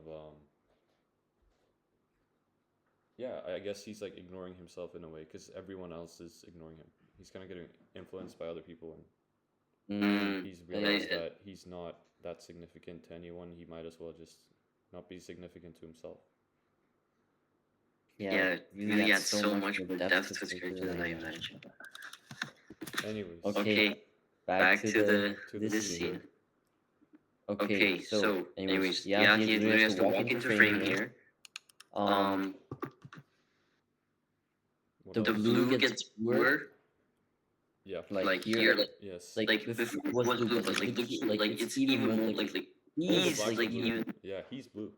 yeah, I guess he's like ignoring himself in a way because everyone else is ignoring him. He's kind of getting influenced by other people, and he's realized that he's not that significant to anyone. He might as well just not be significant to himself. Yeah, it really adds so much more depth to his character than I imagined. Anyways, Okay, back to this scene. scene. Okay, so anyways, yeah, he literally has to walk into frame here. What The else? blue gets bluer, Yeah. like here, Yes. like before it was blue, but like it's even more like he's black like and blue. even. Yeah, he's blue.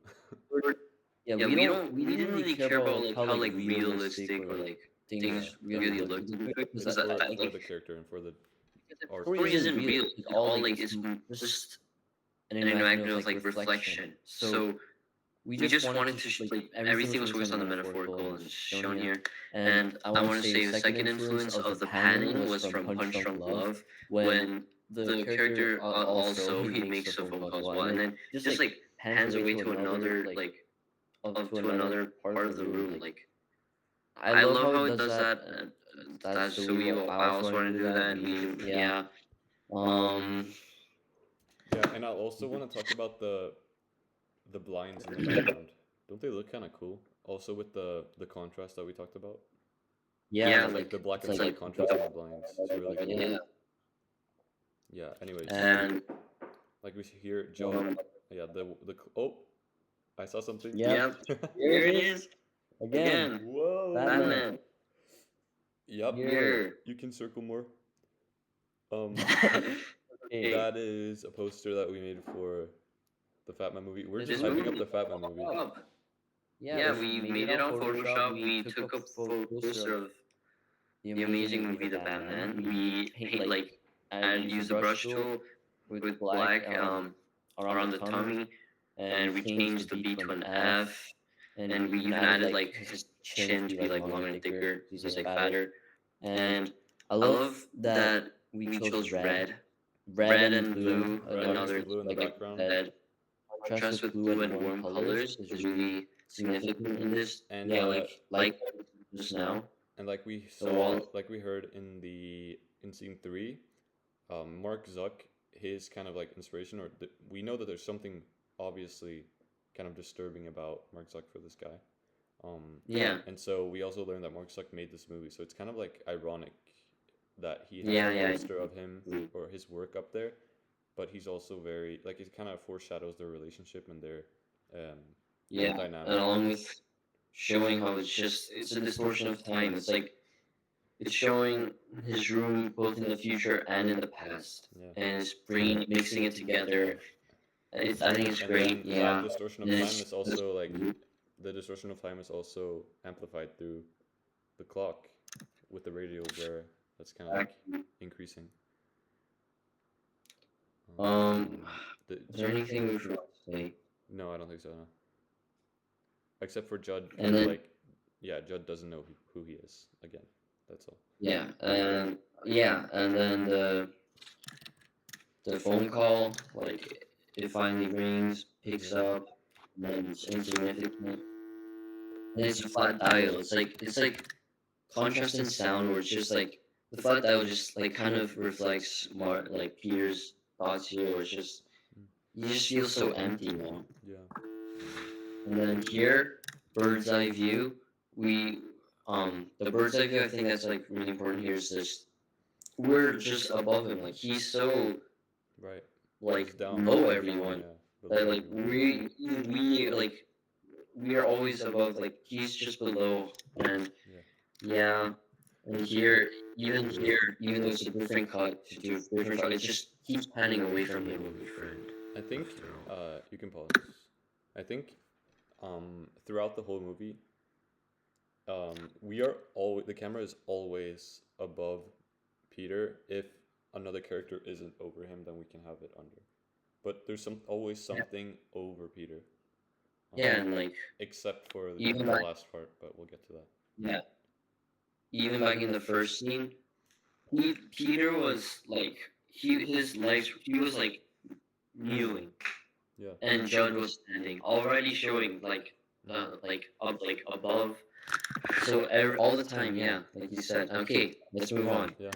Yeah, we didn't really care about like how like realistic or like things really looked. Because It's that, for like the character and for the the art. story isn't real. It's all like it's just an interacting with like reflection. So we just wanted to like everything was focused on the metaphorical and shown here. And I want to say the second influence of the panning was from Punch Drunk Love, when the character also he makes a phone call as well, and then just like pans away to another like to another part of the room. Like I love how it does that. That's so we I also want to do that. And yeah. Yeah, and I also want to talk about the blinds in the background. Don't they look kind of cool? Also with the contrast that we talked about. Yeah, Like the black and white contrast of the blinds. It's really cool. Yeah. Yeah. Anyways, And like we see here, Joe. Yeah. Oh, I saw something. yeah, here it is again. Whoa. Batman. Yep. Here. You can circle more. Okay. That is a poster that we made for the Fat Man movie. We're just This hyping up movie? the Fat Man movie. Yeah, we made it on Photoshop. We took a poster of the amazing movie, The Batman. We paint like I used a brush tool with black around the tummy, and we changed the B to an F, and we even added like his chin to be like longer and thicker. He's like fatter, and I love that we chose red and blue, Red another and blue in the like background. red contrast with blue and warm colors is really significant in this. And Yeah, like just now, and like we the saw, wall. like we heard in scene 3, Mark Zuck, his kind of like inspiration, or we know that there's something obviously kind of disturbing about Mark Zuck for this guy. Yeah, And so we also learned that Mark Zuck made this movie, so it's kind of like ironic that he has yeah, a yeah. poster of him or his work up there, but he's also very like it kind of foreshadows their relationship and um, their Yeah, and dynamic. along with showing how it's a distortion of time. It's like it's showing his room both in the future and in the past, Yeah. and it's bringing mixing it together. I think it's And great. then that Yeah, distortion of and time it's is also like the distortion of time is also amplified through the clock with the radio where that's kind of like increasing. um. The, Is there anything we forgot to say? no, I don't think so. No. Except for Judd, And kind of then like, yeah, Judd doesn't know who he is again. That's all. and then the phone call, like it finally rings, picks up, and then it's insignificant. And it's a flat dial. It's like contrast in sound where it's just like the flat dial just like kind of reflects like Peter's thoughts here, where it's just you just feel so empty, you know. Yeah. And then here, bird's eye view, we the bird's eye view I think that's like really important here is this we're just above him. Like he's so Right. like He's down. below everyone. Yeah. That like we like we are always above. Like he's just below, and Yeah. yeah. And here, even though it's a different cut to do a different shot, it just keeps panning away from him and his friend. I think you can pause. I think throughout the whole movie, we are always the camera is always above Peter. If another character isn't over him, then we can have it under. But there's always something over Peter. Yeah, and like Except for even the back, last part, but we'll get to that. yeah, even back in the first scene, Peter was like his legs he was kneeling, Yeah. and Judd was standing, already showing like up like above. So all the time, yeah, like you said. Okay, let's move on. Yeah.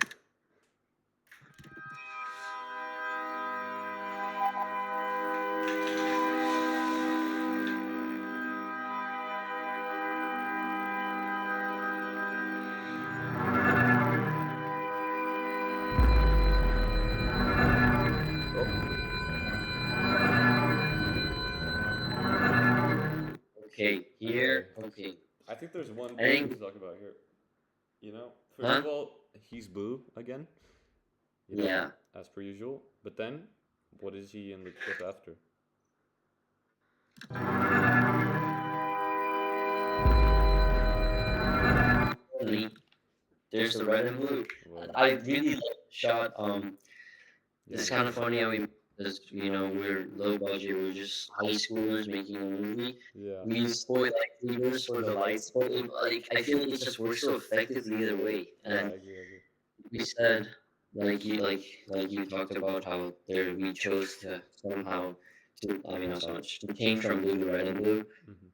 Okay, here. Okay. I think there's one I thing think. to talk about here. First of all, he's blue again. Yeah. As per usual. But then, what is he in the clip after? There's the red and blue. Well, I really like the shot. yeah. It's kind of funny how because we're low budget, we're just high schoolers making a movie. Yeah. We use toy lightsabers for the lights, but I feel like it just works so effectively either way. Yeah, And I agree. we said like you talked about how we chose to somehow I mean not so much to change from blue to red and blue. Mm-hmm.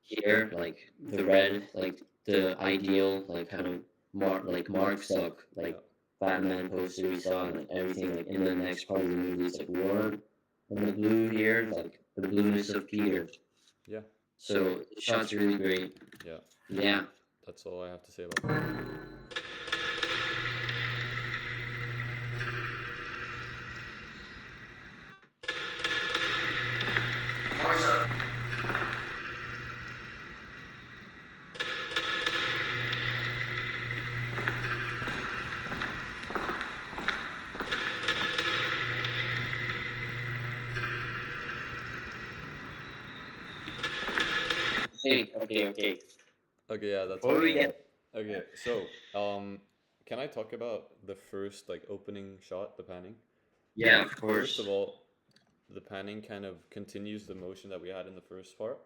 Here like the red like the ideal like kind of Mark Zuck like Batman poster we saw and like everything like in the next part of the movie is like warm, and the blue here like the blueness of Peter. Yeah. So the shot's really great. Yeah. Yeah. That's all I have to say about that. Okay. Okay, yeah, that's What do we all. get? Okay, so can I talk about the first like opening shot, the panning? Yeah, of course. First of all, the panning kind of continues the motion that we had in the first part,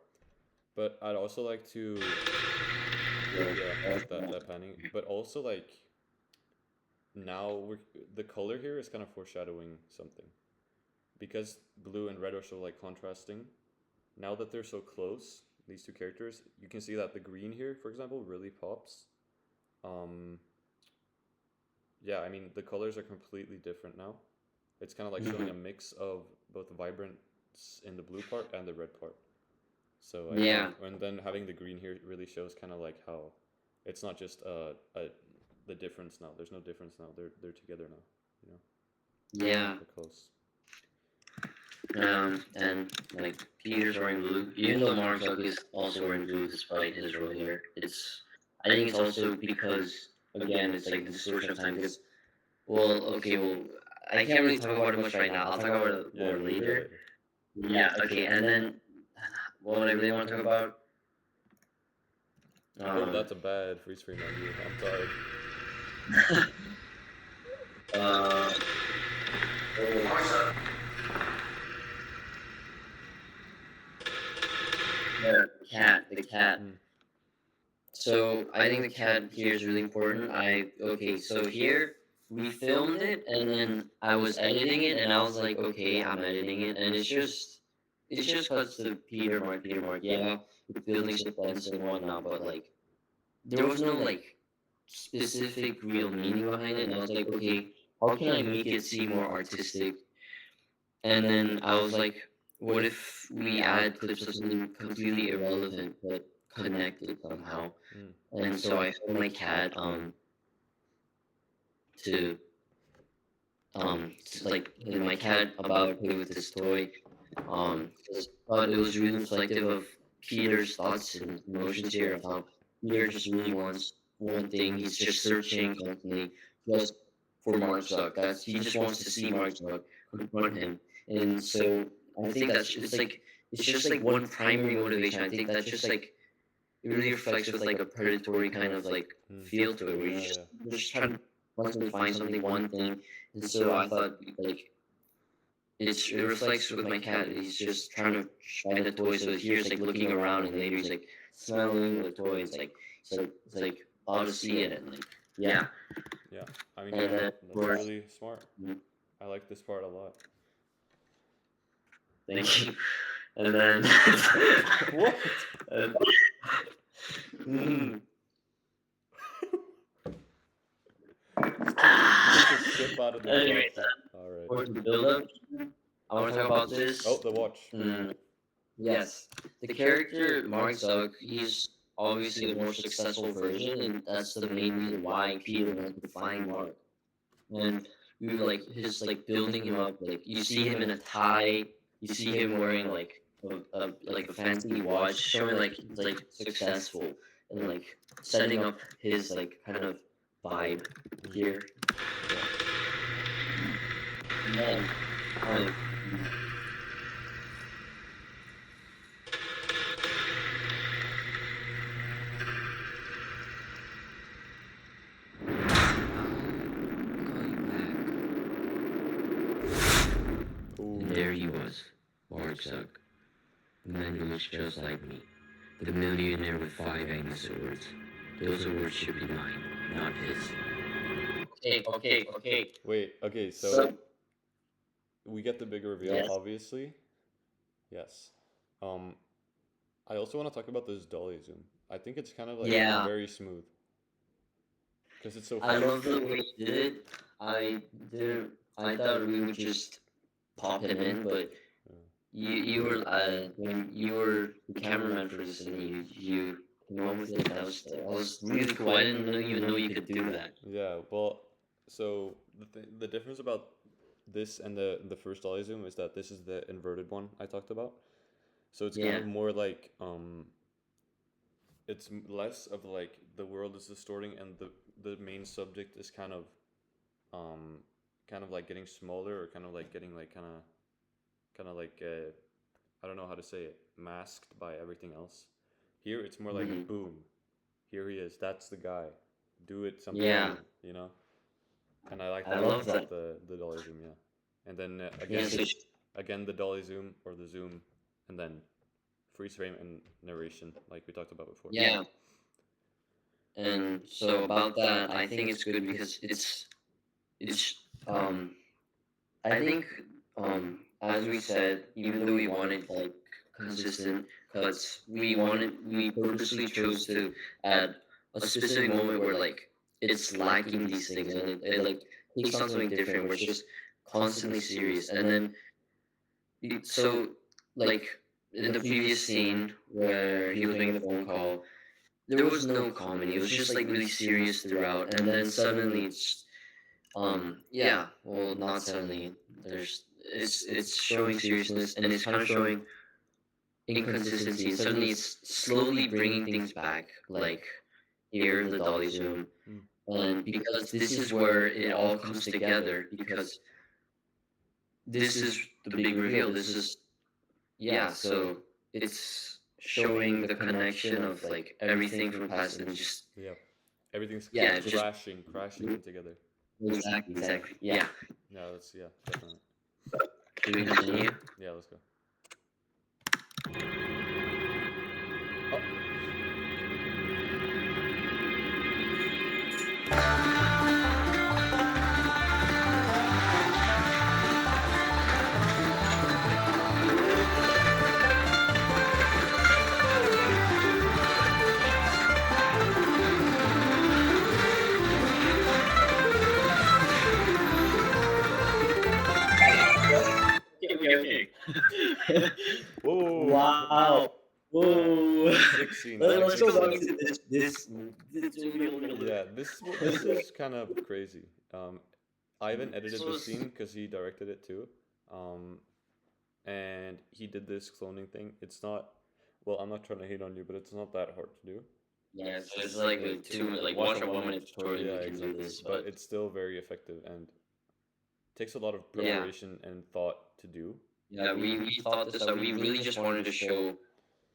but I'd also like to that panning, but also like now the color here is kind of foreshadowing something. because blue and red are so like contrasting, now that they're so close, these two characters, you can see that the green here, for example, really pops. Um, yeah, I mean, the colors are completely different now. It's kind of like showing a mix of both the vibrance in the blue part and the red part. So I Yeah, think, and then having the green here really shows kind of like how it's not just the difference now. There's no difference now. They're together now. You know, yeah. they're close. And like Peter's wearing blue, even though Mark Zuck is also wearing blue despite his role here. I think it's also because, again, it's like the distortion of time. Because, well, okay, well, I can't really talk about it much right now. I'll talk about it Yeah, more we'll do that later. later. Yeah, okay, and then what I really want to talk about. Oh, Um, that's a bad freeze frame on you. I'm sorry. uh, the cat. Mm. So I think the cat here is really important. So here we filmed it, and then I was editing it, and I was like, okay, I'm editing it, and it's just cuts to Peter Mark. Yeah, it's building suspense and whatnot, but like there was no like specific real meaning behind it, and I was like, okay, how can I make it seem more artistic? And then I was like, what if we add clips of something completely irrelevant but connected somehow? Mm. And so I told my cat to like my cat about to play with this toy. 'Cause I thought it was really reflective of Peter's thoughts and emotions here, of how Peter just really wants one thing. He's just searching constantly just for Mark Zuck. He just wants to see Mark Zuck confront him. And so I think it's just like one primary motivation. I think that's just like it really reflects with like a predatory kind of like Mm. feel to it, where Yeah, yeah. you're just trying to constantly find something, one thing. And so I thought like it reflects with my cat. He's just trying to find a toy, so he's like looking around, and later he's like smelling the toy. It's like odd to see it, and like yeah. Yeah. I mean, And then of that's course, really smart. I like this part a lot. thank you. And then What? and, mm, Take a sip out of the anyway, cup. All right. for the build up, I want to talk about this. Oh, the watch. Yes, the character Mark Zuck, he's obviously the more successful version, and that's the main reason why Peter wanted to find Mark. And we were like his like building him up. Like you see him in a tie, you see him wearing like a fancy watch, showing like he's like successful and like setting up his like kind of vibe here. And then, um, Ooh. and there he was, Mark Zuck, the man who looks just like me, the millionaire with 5 angry swords. Those awards should be mine, not his. Okay. Wait. Okay. So So we get the big reveal, yes, obviously. Yes. Um. I also want to talk about this dolly zoom. I think it's kind of like yeah, very smooth because it's so I fast. love the way you did it. I didn't. I thought we would just pop him in, but you were when you were the cameraman for this, and you came up with it. That was really cool. I didn't even know you could do that. Yeah, well, so the difference about this and the first dolly zoom is that this is the inverted one I talked about. So it's kind Yeah. of more like it's less of like the world is distorting and the main subject is um kind of like getting smaller or kind of like getting like kind of like I don't know how to say it, masked by everything else. Here it's more like Mhm. boom, here he is, that's the guy. Do it something Yeah. new, you know? And I like I that love about that. the dolly zoom, yeah. And then Yeah. again the dolly zoom or the zoom, and then freeze frame and narration, like we talked about before. Yeah. And so about that, I think it's good because it's I think as we said, even though we wanted like consistent cuts, we purposely chose to add a specific moment where like it's lacking these things and it like takes on something different where it's just constantly serious. And then so like in the previous scene where he was making the phone call, there was no comedy. It was just like really serious throughout. And then suddenly it's yeah, well not suddenly. There's it's showing seriousness and it's kind of showing inconsistency. And suddenly it's slowly bringing things back. Like here, the dolly zoom, Mm. and because this is where it all comes together. Because this is the big reveal. This is yeah. So it's showing the connection of like everything from past and just Yeah, everything's yeah, it's just crashing in together. exactly. Yeah. Yeah, definitely. Should we continue? Yeah, let's go. Okay. Whoa! Wow. Whoa. Sick scene. Let's go back scene. to this Yeah, this is kind of crazy. Ivan edited This the was scene because he directed it too, um, and he did this cloning thing. It's not, well, I'm not trying to hate on you, but it's not that hard to do. yeah, it's just like a 2 minute like watch a 1 minute tutorial Yeah, and you can do exactly. this, But but it's still very effective and takes a lot of yeah. preparation and thought to do. Yeah, we thought this out. We really just wanted to show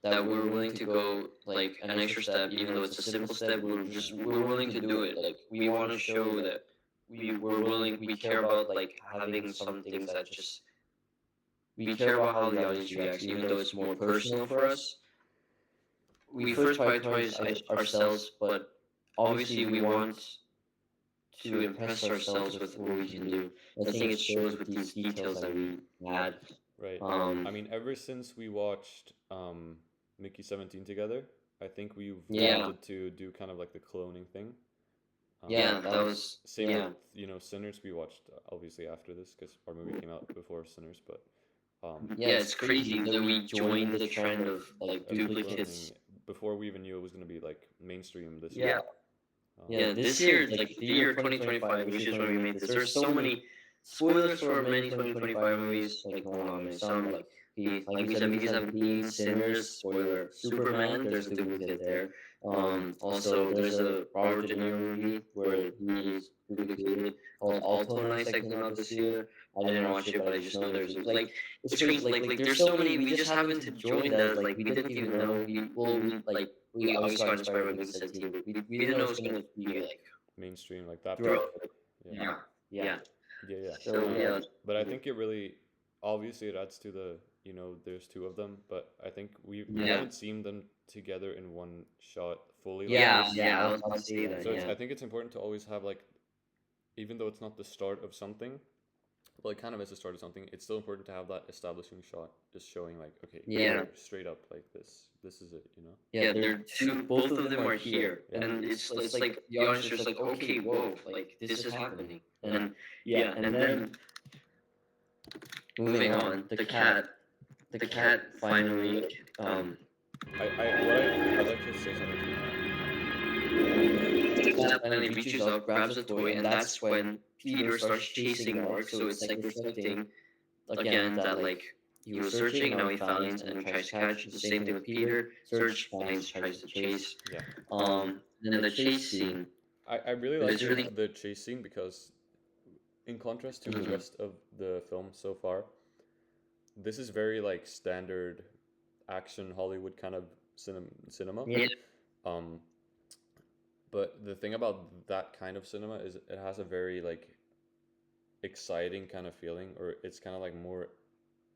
that we're willing to go like an extra step, even though it's a simple step. We're willing to do it. Like we want to show that we're willing. We care about like having some things that just we care about how the audience reacts, even though it's more personal for us. We first prioritize ourselves, but obviously we want to impress ourselves with what we can do. I think it shows with these details that we add. Right. I Um, mean, ever since we watched Mickey 17 together, I think we've yeah, wanted to do kind of like the cloning thing. yeah, that was Same yeah. with, Sinners. We watched obviously after this because our movie came out before Sinners, but Yeah, it's crazy that we joined the trend of like of duplicates. cloning before we even knew it was going to be like mainstream this Yeah. year. Yeah, this year, like the year 2025, which is when we made this, there's so many spoilers for many 2025 movies. Like, hold on, some like we said, Mickey 17, Sinners, spoiler, Superman, there's a duplicate there. Also, there's a Robert De Niro movie where he's duplicated called Alto Nights that came out this year. I didn't watch it, but I just know there's like it's strange. Like there's so many. We just happened to join that. Like we didn't even know. We obviously got inspired by Mickey 17, but we didn't know it was gonna be like Mainstream like that. throughout. Yeah. Yeah, yeah. Yeah. So yeah, But I think it really, obviously, it adds to the, there's two of them, but I think we Yeah. haven't seen them together in one shot fully. Yeah. I was about to say that. So Yeah. I think it's important to always have like, even though it's not the start of something, well, it kind of is the start of something. It's still important to have that establishing shot, just showing like, okay, Yeah. straight up like this. This is it. Yeah, they're two. Both of them are here, Yeah. and it's like the audience is just like, okay, whoa, like this is happening, and yeah, and then moving on, the cat finally I'd like to say something. the cat finally reaches up, grabs a toy, and that's when Peter starts chasing Mark. So it's like reflecting again that like he was searching, now he finds and tries to catch. It's the same thing with Peter. Search, finds, tries to chase. Yeah. Then the chase scene. I really But like it's really the chase scene because, in contrast to Mhm. the rest of the film so far, this is very like standard action Hollywood kind of cinema. Yeah. Um, but the thing about that kind of cinema is it has a very like exciting kind of feeling, or it's kind of like more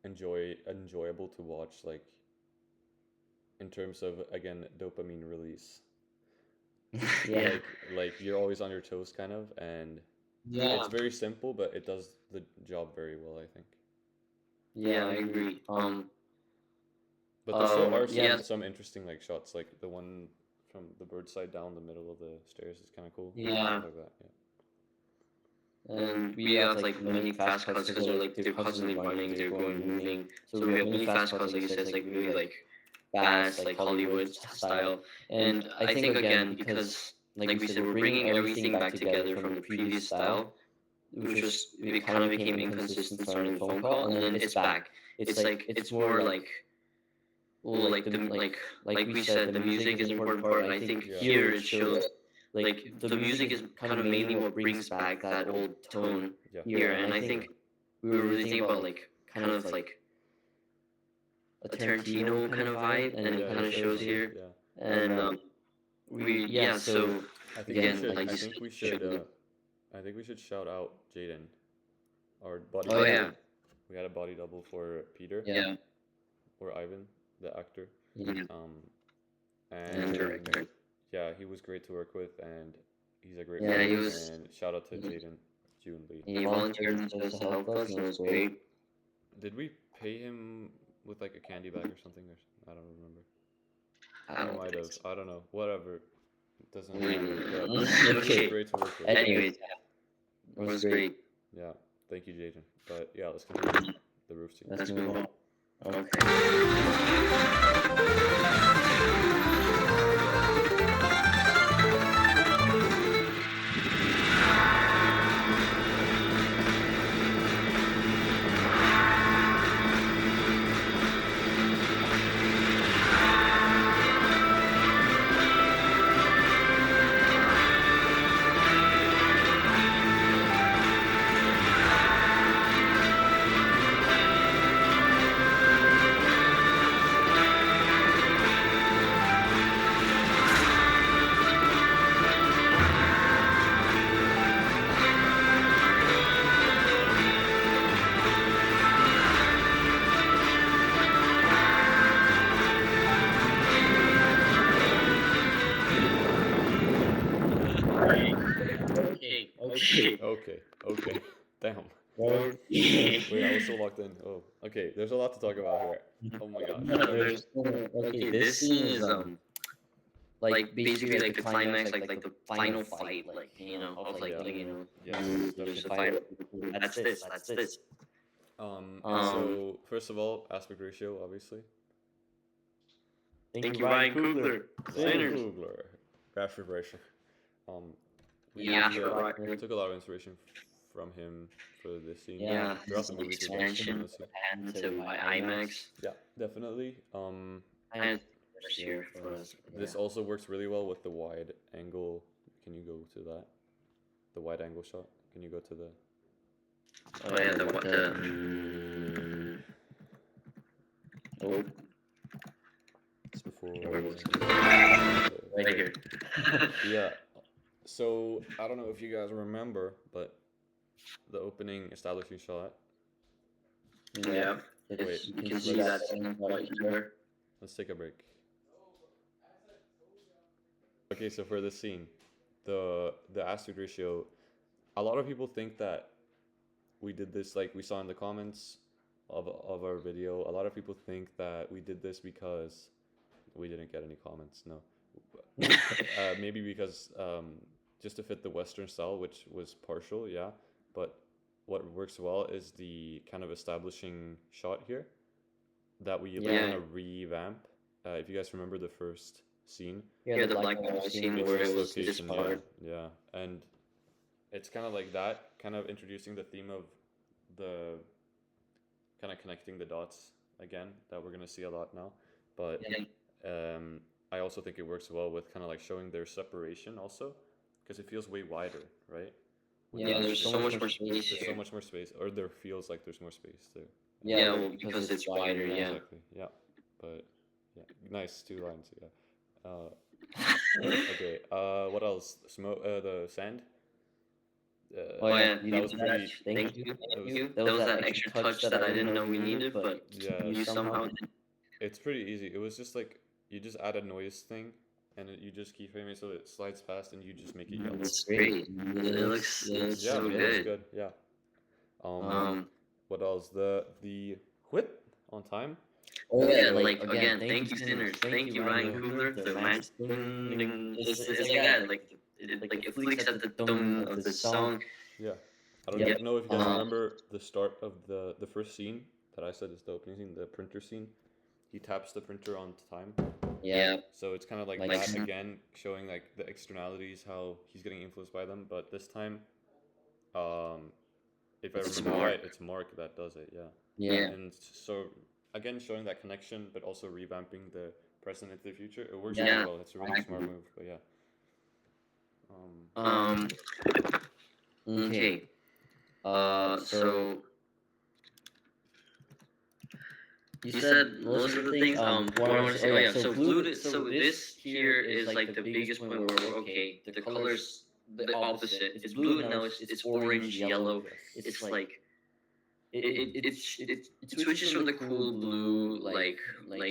enjoyable to watch, like in terms of again dopamine release. Yeah. Like you're always on your toes, kind of, and Yeah. it's very simple, but it does the job very well, I think. Yeah, I agree. But there still are Yeah, some interesting like shots, like the one from the bird side down the middle of the stairs is kind of cool. yeah. Stuff like that. Yeah. And we have like many fast cuts because they're constantly running, they're going moving. So we have many fast cuts, like I said, it's like really like fast, like Hollywood style. And I think again because like we said, we're bringing everything back together from the previous style, which was it kind of became inconsistent starting the phone call, and then it's back. It's like it's more like well, like we said, the music is an important part, and I think Yeah. here it shows like the music is kind of mainly what brings back that old tone Yeah. here, and I think we were really thinking about like kind of like a Tarantino kind of vibe, and it Yeah, kind of shows definitely. here, Yeah. and we yeah, so I think we again, should. like I you think we said, should. I think we should shout out Jaden, our body oh double. yeah, We had a body double for Peter yeah, or Ivan, the actor. yeah, Um, and and director, yeah, he was great to work with, and he's a great yeah, he friend. was. And shout out to Jaden, June Lee. He volunteered to help us, and it was great. Did we pay him with like a candy bag or something? Or I don't remember. I We don't might think have. so. I don't know. Whatever. It doesn't matter. But he was Okay. great to work with. Anyways, it was great. Yeah. Thank you, Jaden. But yeah, let's continue the roof scene. Let's move on. Okay. Okay. Okay. Okay. Damn. Okay. Wait, I was so locked in. Oh, okay. There's a lot to talk about here. Oh my gosh. Okay. This scene is like basically like the climax, like the final fight, like of like Yeah. Yeah, there's a definitely. fight. That's this. That's this. So first of all, aspect ratio, obviously. Thank you, Ryan Coogler. Sinners. Googler. Rapture pressure. Um, we Yeah, we, sure. took a lot of inspiration from him for this scene. Yeah, Throughout the this movie, expansion and to IMAX. Yeah, definitely. And this year for us. This also works really well with the wide angle. Can you go to that? The wide angle shot. Can you go to the? Oh yeah, oh, It's before. right here. Yeah. So I don't know if you guys remember, but the opening establishing shot. Yeah. Wait. You can see that scene right here. Let's take a break. Okay, so for this scene, the aspect ratio, a lot of people think that we did this like we saw in the comments of our video. A lot of people think that we did this because we didn't get any comments. No, maybe because just to fit the Western style, which was partial, yeah. But what works well is the kind of establishing shot here that we kind of revamp. If you guys remember the first scene, Yeah, the black and white scene it's where this it was this location, part. yeah, and it's kind of like that, kind of introducing the theme of the kind of connecting the dots again that we're gonna see a lot now. But I also think it works well with kind of like showing their separation also, because it feels way wider, right? Yeah, there's so much more space There's here. so much more space, or there feels like there's more space there. Yeah, well, because it's wider, yeah. Exactly. Yeah. But yeah, nice 2 lines. Yeah. Okay. What else? Smoke. The sand. Oh yeah, that was pretty. Thank you. That was, That was that extra touch that I didn't know we needed, but yeah. you somehow did. It's pretty easy. It was just like you just add a noise thing, and you just keyframe it so it slides past, and you just make it yell. It's great. It looks Yeah, so it looks good. good. Yeah. What else? The quit on time. Oh yeah, like again, thank you sinners, thank you Ryan Coogler, the magic thing. It's like that, like it flicks at the tone of the song. Yeah. I don't Yep. know if you guys remember the start of the first scene that I said is the opening scene, the printer scene. He taps the printer on time. Yeah. So it's kind of like that again, showing like the externalities, how he's getting influenced by them. But this time, if I remember right, it's Mark that does it. Yeah. Yeah. And so again, showing that connection, but also revamping the present into the future. It works Yeah. really well. It's a really smart move. But yeah. Okay. So you said most of the things. What I want to say. Oh yeah. So blue. So this here is like the biggest point where we're okay. The colors the opposite. It's blue and now it's orange, yellow. It's like it switches from the cool blue like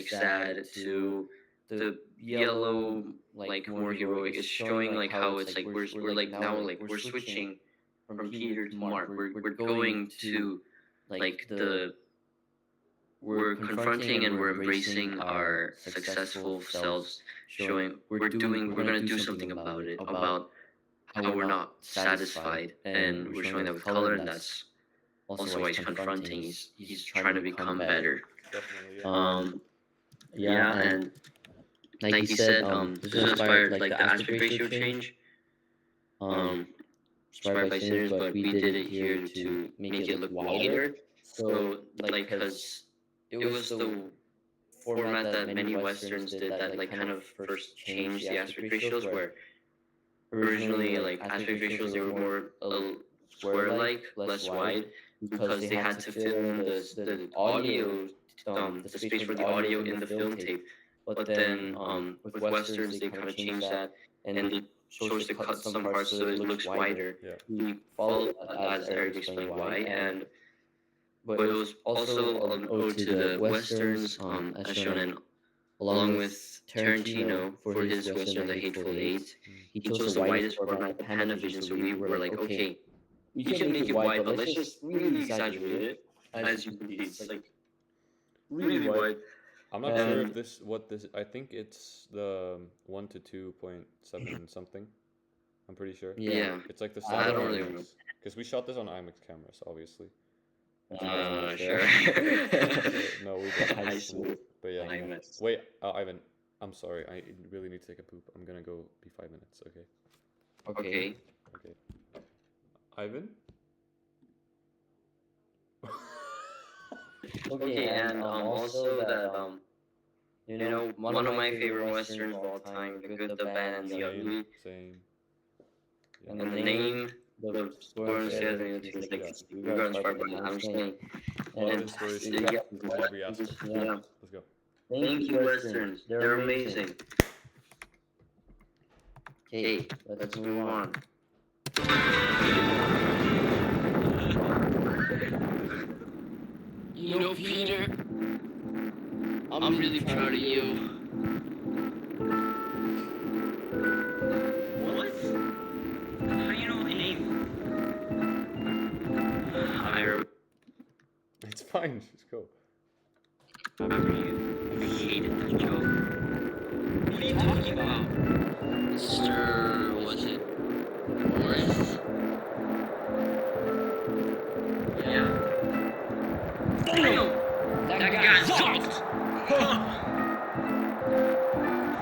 sad to the yellow like more heroic. It's showing like how it's like we're like now like we're switching from Peter to Mark. We're going to like the we're confronting and we're embracing our successful selves, showing we're gonna do something about it, about how we're not satisfied, and we're showing that with color, and that's also why he's confronting. He's trying to become better. Definitely. Yeah. Yeah, and like he said, this was inspired like the aspect ratio change. Inspired by sinners, but we did it here to make it look wider. So like because it was the format that many westerns did that like kind of first changed the aspect ratios, where originally like aspect ratios they were more square like, less wide, because they had to film the audio, the space for the audio in the film tape. But then with westerns they kind of changed that, and they chose to cut some parts so it looks wider. Yeah. We followed as Eric explained why, and but it was also an ode to the westerns, as shown in, along with Tarantino for his western The Hateful Eight. He chose the widest format, the Panavision, so we were like, okay, we can make it wide, but let's just really exaggerate it, as you please. It's like really wide. I'm not sure if this. I think it's the 1 to 2.7 something. I'm pretty sure. Yeah. It's like the I standard don't really IMAX, because we shot this on IMAX cameras, obviously. Sure. No, we didn't. High school. But yeah. IMAX. Wait, Ivan. I'm sorry. I really need to take a poop. I'm gonna go be 5 minutes. Okay. Okay. Okay. Ivan. Okay, and also that you know, one of my favorite westerns of all time, The Good, the Bad, and the Ugly. Same. And the name, the story and the things like we got inspired by that. I'm saying. Love his stories. Yeah. Every aspect. Yeah. Let's go. Thank you, westerns. They're amazing. Okay, let's move on. You know, Peter, I'm really proud of you. What? How you know my name? It's fine. Just go. I remember you. I hated that joke. What are you talking about? Mr. What's it? Morris? Yeah. Damn! That guy's fucked!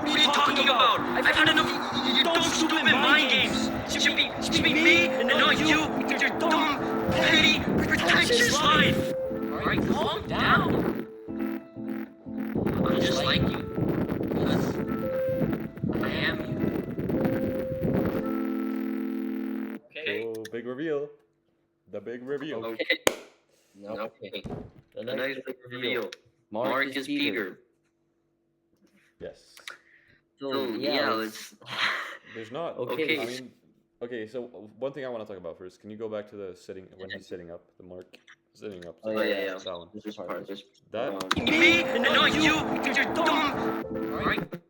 What are you talking about? I've had enough of your dumb, stupid mind games. Should be me and not you with your dumb, petty, pretentious life. Alright, calm down. I'm just like you. Because I am you. Okay. Oh, big reveal. The big reveal. Okay. Okay. The next big reveal. Mark is Peter. Yes. So yeah, let's. There's not. Okay. I mean, okay. So one thing I want to talk about first. Can you go back to the sitting when he's sitting up? The Mark sitting up. Oh yeah. That one. This part. That. Me and not you with your dumb. Alright?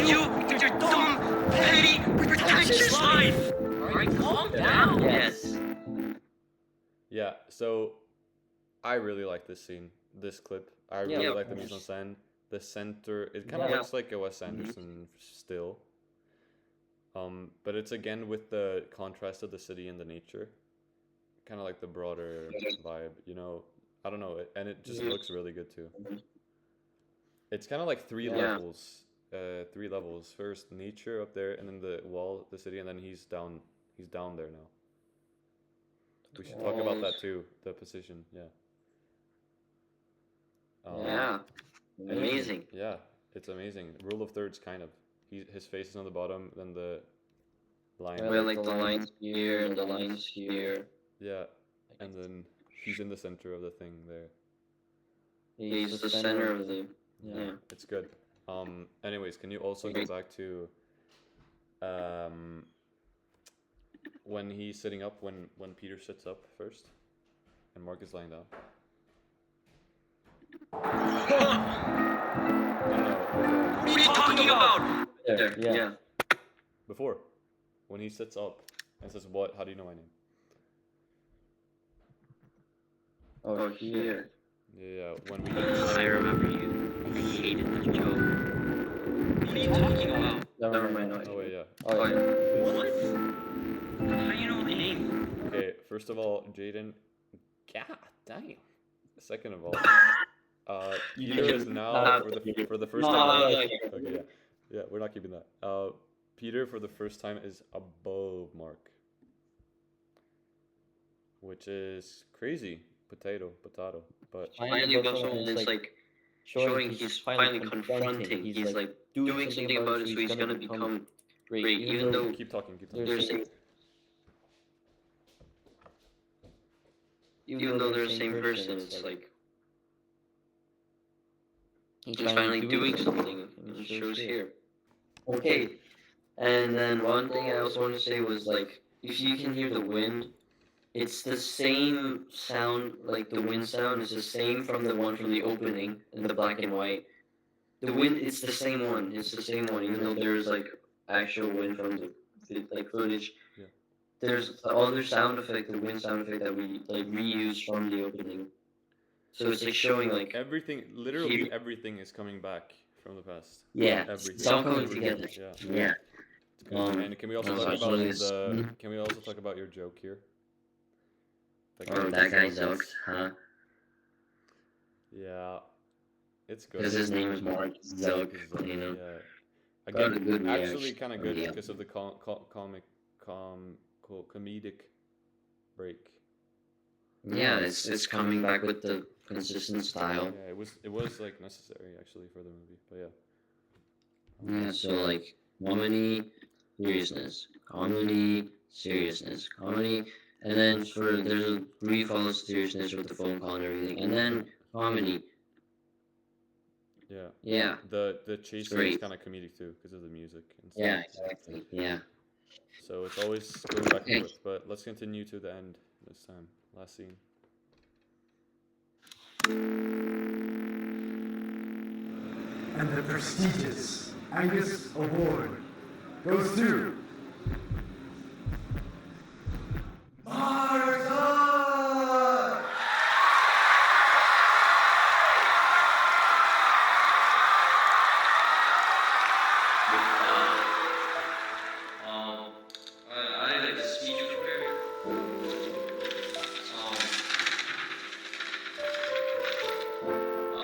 You with your dumb, petty, pretentious life. Alright, calm down. Yes. Yeah. So I really like this scene, this clip. I Yeah, really of like the mise en course. scène. The center, it kind of Yeah. looks like a Wes Anderson still. But it's again with the contrast of the city and the nature, kind of like the broader vibe, you know. I don't know, and it just looks really good too. It's kind of like three Yeah. levels, 3 levels. First nature up there, and then the wall, the city, and then he's down. He's down there now. We should talk about that too. The position, yeah. Yeah. Amazing. Yeah, it's amazing. Rule of thirds, kind of. His face is on the bottom, then the line. Where like the lines here and the lines here. Yeah, and then he's in the center of the thing there. He's the center of the. Yeah. It's good. Anyways, can you also go back to when he's sitting up, when Peter sits up first, and Mark is lying down? What are you talking about? There. Yeah. Before, when he sits up and says, "What? How do you know my name?" Oh, here. Yeah, when we. I remember you. I hated that joke. What are you talking about? Never mind. Oh wait, yeah. Oh yeah. What? How do you know my name? Okay, first of all, Jaden. God damn. Second of all, Peter is now for the first time. Okay, yeah, we're not keeping that. Peter for the first time is above Mark, which is crazy. Potato, but Finally, about someone is like showing he's finally confronting. He's like doing something about it, so he's gonna become great. Even though keep talking. there's even though they're the same person, it's like he's finally doing something, and it shows here. Okay, and then one thing I also want to say was like, if you can hear the wind, it's the same sound, like the wind sound is the same from the one from the opening in the black and white. The wind, it's the same one. It's the same one, even though there's like actual wind from the like footage. Yeah. There's the other sound effect, the wind sound effect that we like reused from the opening. So it's like showing like everything, literally everything is coming back from the past. yeah, Everything. it's all coming together. Yeah. Yeah. And can we also talk about the? Can we also talk about your joke here? That guy sucks, huh? Yeah, it's good. Because his name is Mark Zuck, you know. Yeah. Got a Again, good actually, reaction. kind of good Yeah. because of the comedic break. Yeah, it's coming back with the consistent style. Yeah, it was like necessary actually for the movie, but yeah. Yeah, so like comedy, seriousness, comedy, seriousness, comedy, and then there's a brief follow seriousness with the phone call and everything, and then comedy. Yeah. Yeah. The chase scene is kind of comedic too because of the music and stuff. Yeah, exactly. Yeah. So it's always going back and forth. But let's continue to the end this time. Last scene. And the prestigious Angus Award goes to Martha! I like the speech prepared.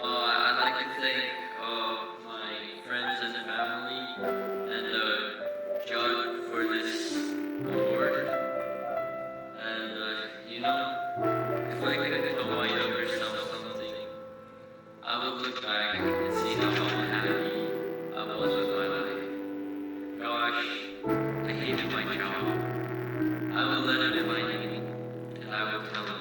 I'd like to thank my friends and family and the judge for this award. And you know, if I could tell my younger self something, I would look back and see how unhappy I was with my life. Gosh, I hated my job. I would let him find me, and I would tell him.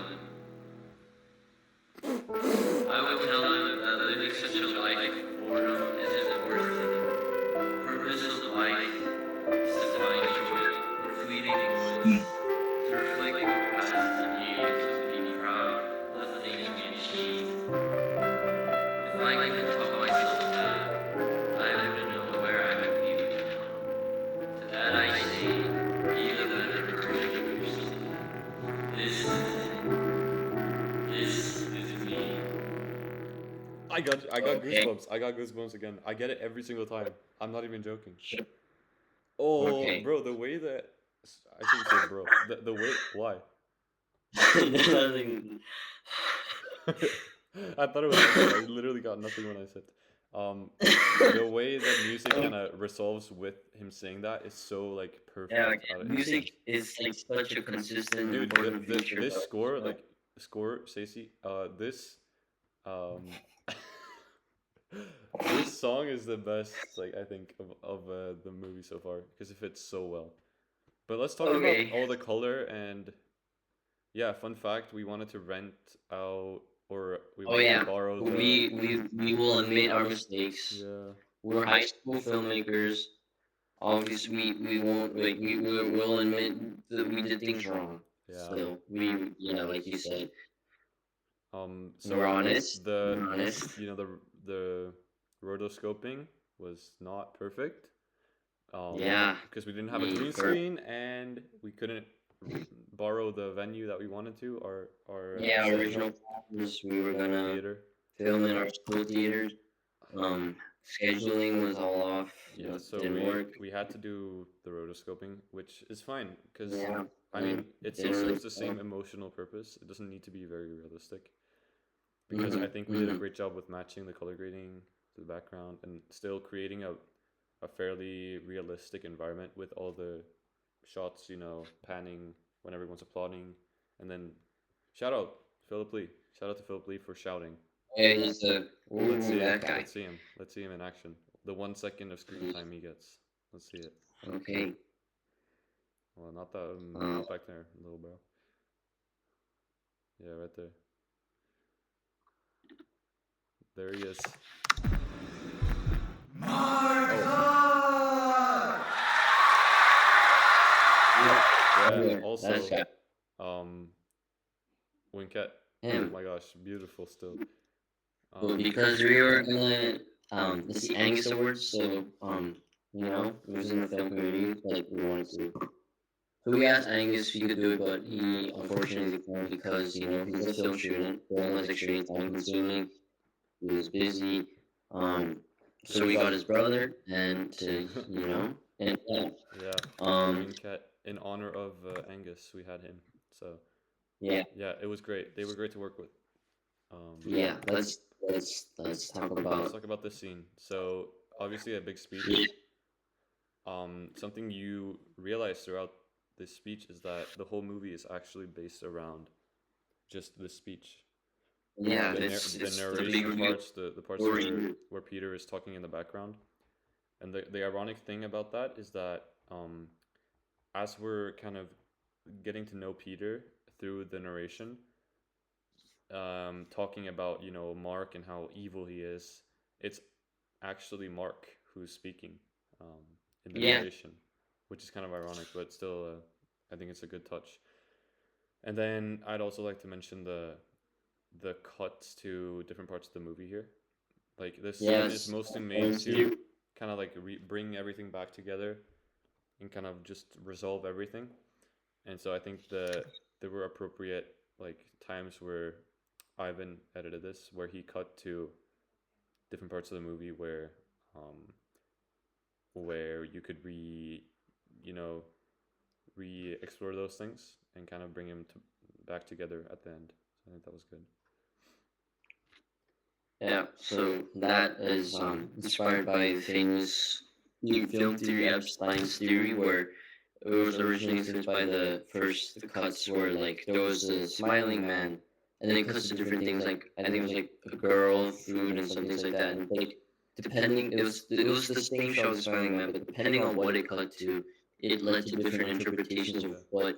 I would tell him that living such a life of boredom isn't worth it. Purpose of life is to find joy in fleeting moments, to reflect on past years and be proud of the things we achieved. If I could tell myself that, I wouldn't know where I would be now. To that I say, be the better version of yourself. This is I got Okay. goosebumps. I got goosebumps again. I get it every single time. I'm not even joking. Sure. Oh, Okay. bro, the way that I shouldn't say bro. The way why? Nothing. I thought it was nothing. I literally got nothing when I said. Um, the way the music kind of resolves with him saying that is so like Yeah, perfect. like, Out of music is like such a consistent dude, important feature this of score the show. like score, Stacey. This um. This song is the best, like I think of the movie so far because it fits so well. But let's talk about Okay. all the color and yeah. Fun fact: we wanted to rent out or we Oh wanted to yeah. borrow the We will admit our mistakes. yeah. We're high school filmmakers. Obviously, we won't like we'll admit that we did things wrong. Yeah. So like you said, we're So honest. the We're honest. the rotoscoping was not perfect. Yeah. Because we didn't have a green For screen and we couldn't borrow the venue that we wanted to. yeah, original plans. We were gonna theater. film in our school theaters. Scheduling was all off. Yeah, so Didn't work. we had to do the rotoscoping, which is fine because Yeah. I mean it still Didn't really. serves the same emotional purpose. It doesn't need to be very realistic because I think we did a Mhm. great job with matching the color grading to the background and still creating a fairly realistic environment with all the shots, panning when everyone's applauding, and then shout out Philip Lee. Shout out to Philip Lee for shouting. Yeah, he's a Let's see that him. guy. Let's see him. Let's see him in action. The 1 second of screen time he gets. Let's see it. Okay. Well, not that, not back there, little bro. Yeah, right there. There he is. Yeah. Also, That's guy. um, Winkette. Him. Oh my gosh, beautiful still. Well, because we were gonna it's the Angus Awards, so it was in the film community, like we wanted to. So we asked Angus if he could do it, but he unfortunately couldn't because he's a film student. Film is extremely time consuming. He was busy. Um, so we got his brother, and and yeah, Yeah. um, Winkette. In honor of Angus, we had him. So yeah, yeah, it was great. They were great to work with. yeah. Let's talk Let's about. talk about this scene. So obviously a big speech. Something you realize throughout this speech is that the whole movie is actually based around just this speech. Yeah, The it's the narration big parts, the parts reveal. where Peter is talking in the background. And the ironic thing about that is that as we're kind of getting to know Peter through the narration, talking about Mark and how evil he is, it's actually Mark who's speaking in the Yeah. narration, which is kind of ironic, but still, I think it's a good touch. And then I'd also like to mention the cuts to different parts of the movie here. Like this scene is Yes. mostly made to kind of like bring everything back together and kind of just resolve everything. And so I think there were appropriate like times where Ivan edited this where he cut to different parts of the movie where you could you know re-explore those things and kind of bring him back together at the end. So I think that was good. Yeah, so that is inspired by the famous new film theory, Epstein's theory, where it was originally influenced by the first cuts where like there was a smiling man, and then it cuts to different things like I think it was like a girl, food, and some things like that, and like depending it was the same show as the smiling man, but depending on what it cut to, it led to different interpretations of what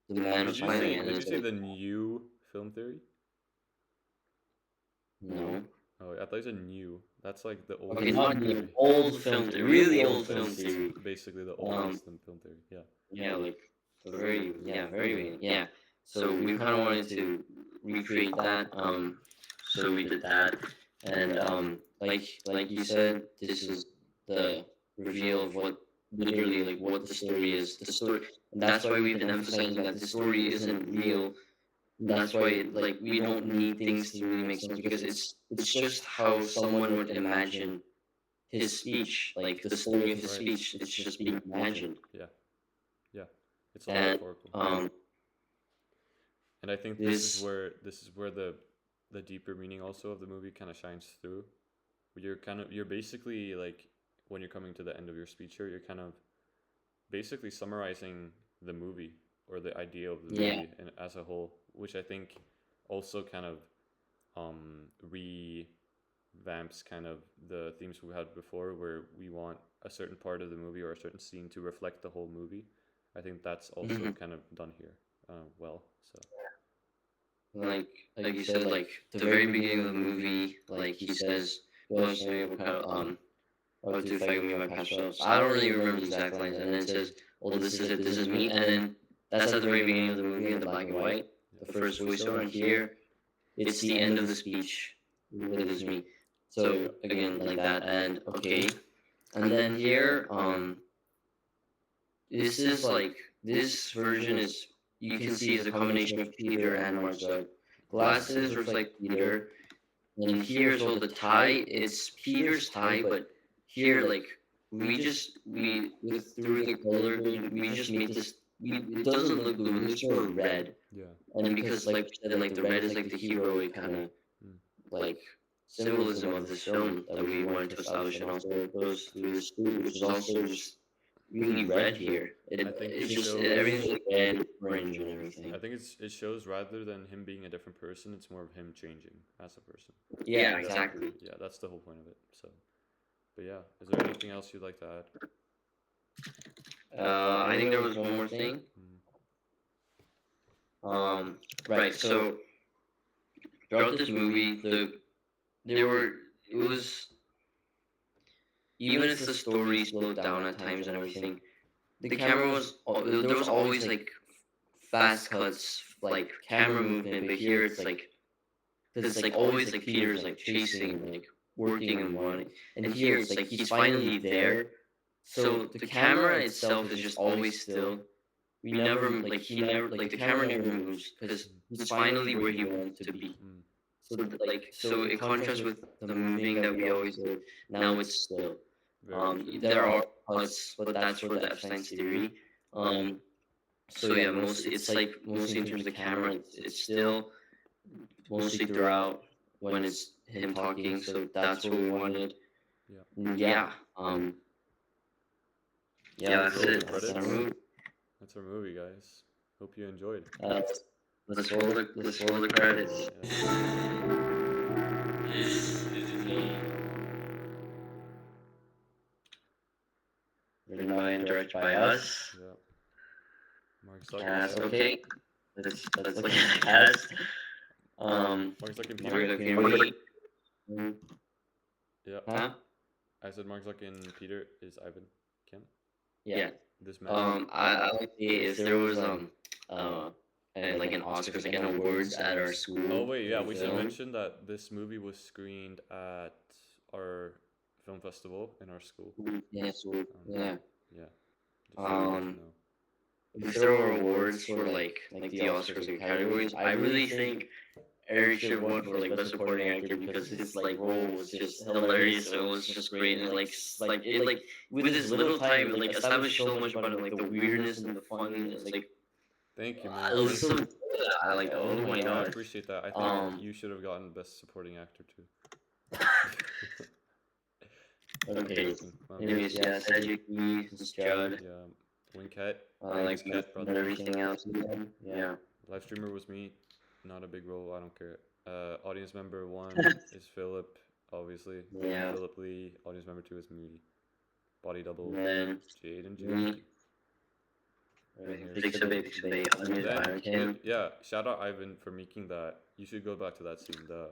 the man was smiling at. And Did you it's say like, the new film theory? no. Oh, I thought you said new. That's like the old. Okay, not new. Old film theory, really old film theory. Basically, the oldest film theory. Yeah. Yeah, like very yeah. So we kind of wanted to recreate that. So we did that, and like you said, this is the reveal of what literally what the story is. The story, and that's why we've been emphasizing that the story isn't real. That's why like we don't need things to really make sense because it's just how someone would imagine his speech, like the story of his Right. speech. It's just being imagined. Yeah, yeah. It's all And metaphorical. um, And I think this this is where the deeper meaning also of the movie kind of shines through. You're basically like when you're coming to the end of your speech here, you're kind of basically summarizing the movie or the idea of the yeah movie and as a whole, which I think also kind of revamps kind of the themes we had before, where we want a certain part of the movie or a certain scene to reflect the whole movie. I think that's also mhm. kind of done here, well. So like like you said, like the very beginning of the movie, like he says, "Well, what to affect me by past selves." I don't really remember the exact lines, and then it says, "Well, this is it. This is me." And then that's at the very beginning of the movie in the black and white, the first voiceover. And here, it's the end of the speech. It is me. So again, like that, and okay, and then here, this is like this version is you can see is a combination of Peter and Mark Zuck. Glasses reflect Peter, and here as well the tie. It's Peter's tie, but here like we with through the color we just made this. It doesn't look blue. It looks more red, yeah, and because like we said, like the red is like the heroic kind of mm. like symbolism of this film that we wanted to establish, and also it goes through the suit, which is also just really red here. I think It's it just shows. everything's like red, orange, and everything. I think it shows rather than him being a different person, it's more of him changing as a person. Yeah, exactly. Yeah, that's the whole point of it. So, but yeah, is there anything else you'd like to add? I think there was one more thing. Right. So throughout this movie, there were it was even if the story slowed down at times and everything, the camera was there was always like fast cuts, like camera movement. But here it's like because it's like always like Peter's like chasing, like working and wanting, and here it's like he's finally there. So the camera itself is just always still. We never like he never like the camera never moves because he's finally where he wanted to be. Mm, So like so it contrasts with the moving that we always did. Now it's still. very true. There are cuts, but that's for the Epstein's theory. Um, so yeah, mostly it's like mostly in terms of the camera, it's still mostly throughout when it's him talking. So that's what we wanted. Yeah. Yeah. Yeah, that's Roll the it. That's our credits. movie. That's our movie, guys. Hope you enjoyed. Let's roll the credits. Yeah. This is me. Written by and directed by us. Yeah. Mark Zuck. Cast. Okay. Let's look at the cast. Mark Zuck and Mark Peter. Zuckerberg. Yeah. Huh? I said Mark Zuck and Peter is Ivan Kim. Yeah. This man. I like to see if there was and like an Oscars, like an awards at our school. Oh wait, yeah, we should film. mention that this movie was screened at our film festival in our school. Yeah, so yeah. Yeah. Just so you guys know. If there were awards for like the Oscars and categories, I really think Eric should have won for like best supporting actor because his like role was just hilarious. It was just great and like with his little time, it like established so much about like the weirdness and the funniness. Like Thank you, man. it was so I like oh my I god. appreciate that. I think you should have gotten best supporting actor too. Okay. Well, Anyways, yeah, Cedric E, Judd, yeah, Winket. like Cat and brother. everything else. Yeah. Live streamer was me. Not a big role. I don't care. Audience member 1 is Philip, obviously. Yeah. Philip Lee. Audience member 2 is me. Body double. And then Jade and me. Jade. Pixabay, Onion, Then, Iron Kim. yeah, shout out Ivan for making that. You should go back to that scene. Oh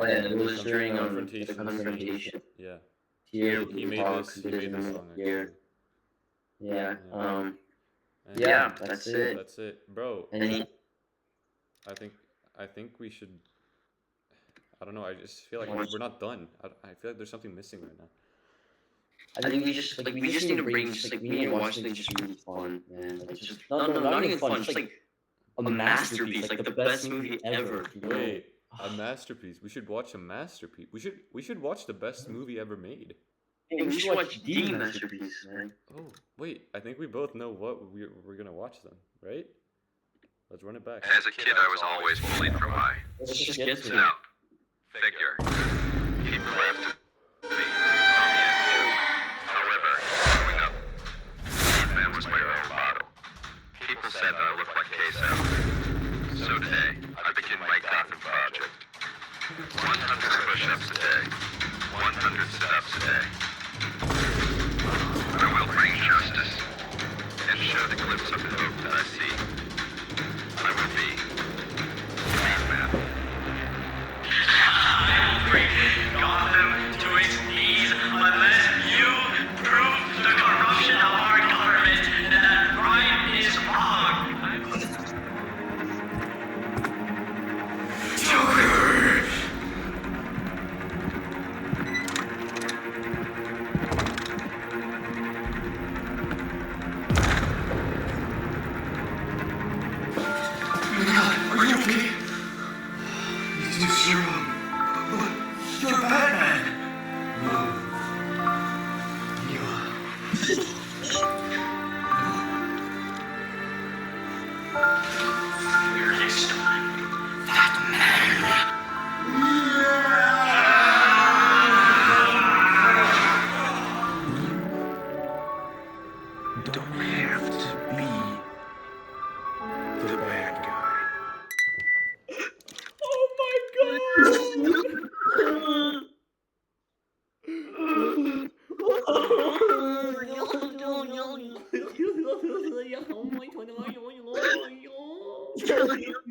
yeah, and it was during the Confrontation. confrontation. Yeah. Here He we made talk, this. He made this song. here. Actually. Yeah. And Yeah, that's it. That's it, bro. And he, I think we should. I don't know. I just feel like Watch- we're not done. I feel like there's something missing right now. I think we just need to bring just like we need to watch things just really fun and like just not even fun, just like a masterpiece, like the best movie ever. Wait, a masterpiece. We should watch a masterpiece. We should watch the best movie ever made. Hey, we should watch the masterpiece, man. Oh, wait. I think we both know what we're gonna watch then, right? Let's run it back. As a kid, I was always bullied for my Let's just get to it. snout, figure, people laughed at me, called me a kid. However, growing up, Batman was my role model. People said that I looked like queso. So today, I begin my Gotham project. 100 push-ups a day, 100 sit-ups a day. I will bring justice and show the glimpse of hope that I see. I will be Batman. I'm bringing Gotham to its knees unless you prove the corruption of our government and that right is wrong. Joker! Are you okay? He's too strong. But you're Batman. No. Next time, Batman. You don't have to be the bad guy. Oh my god! Oh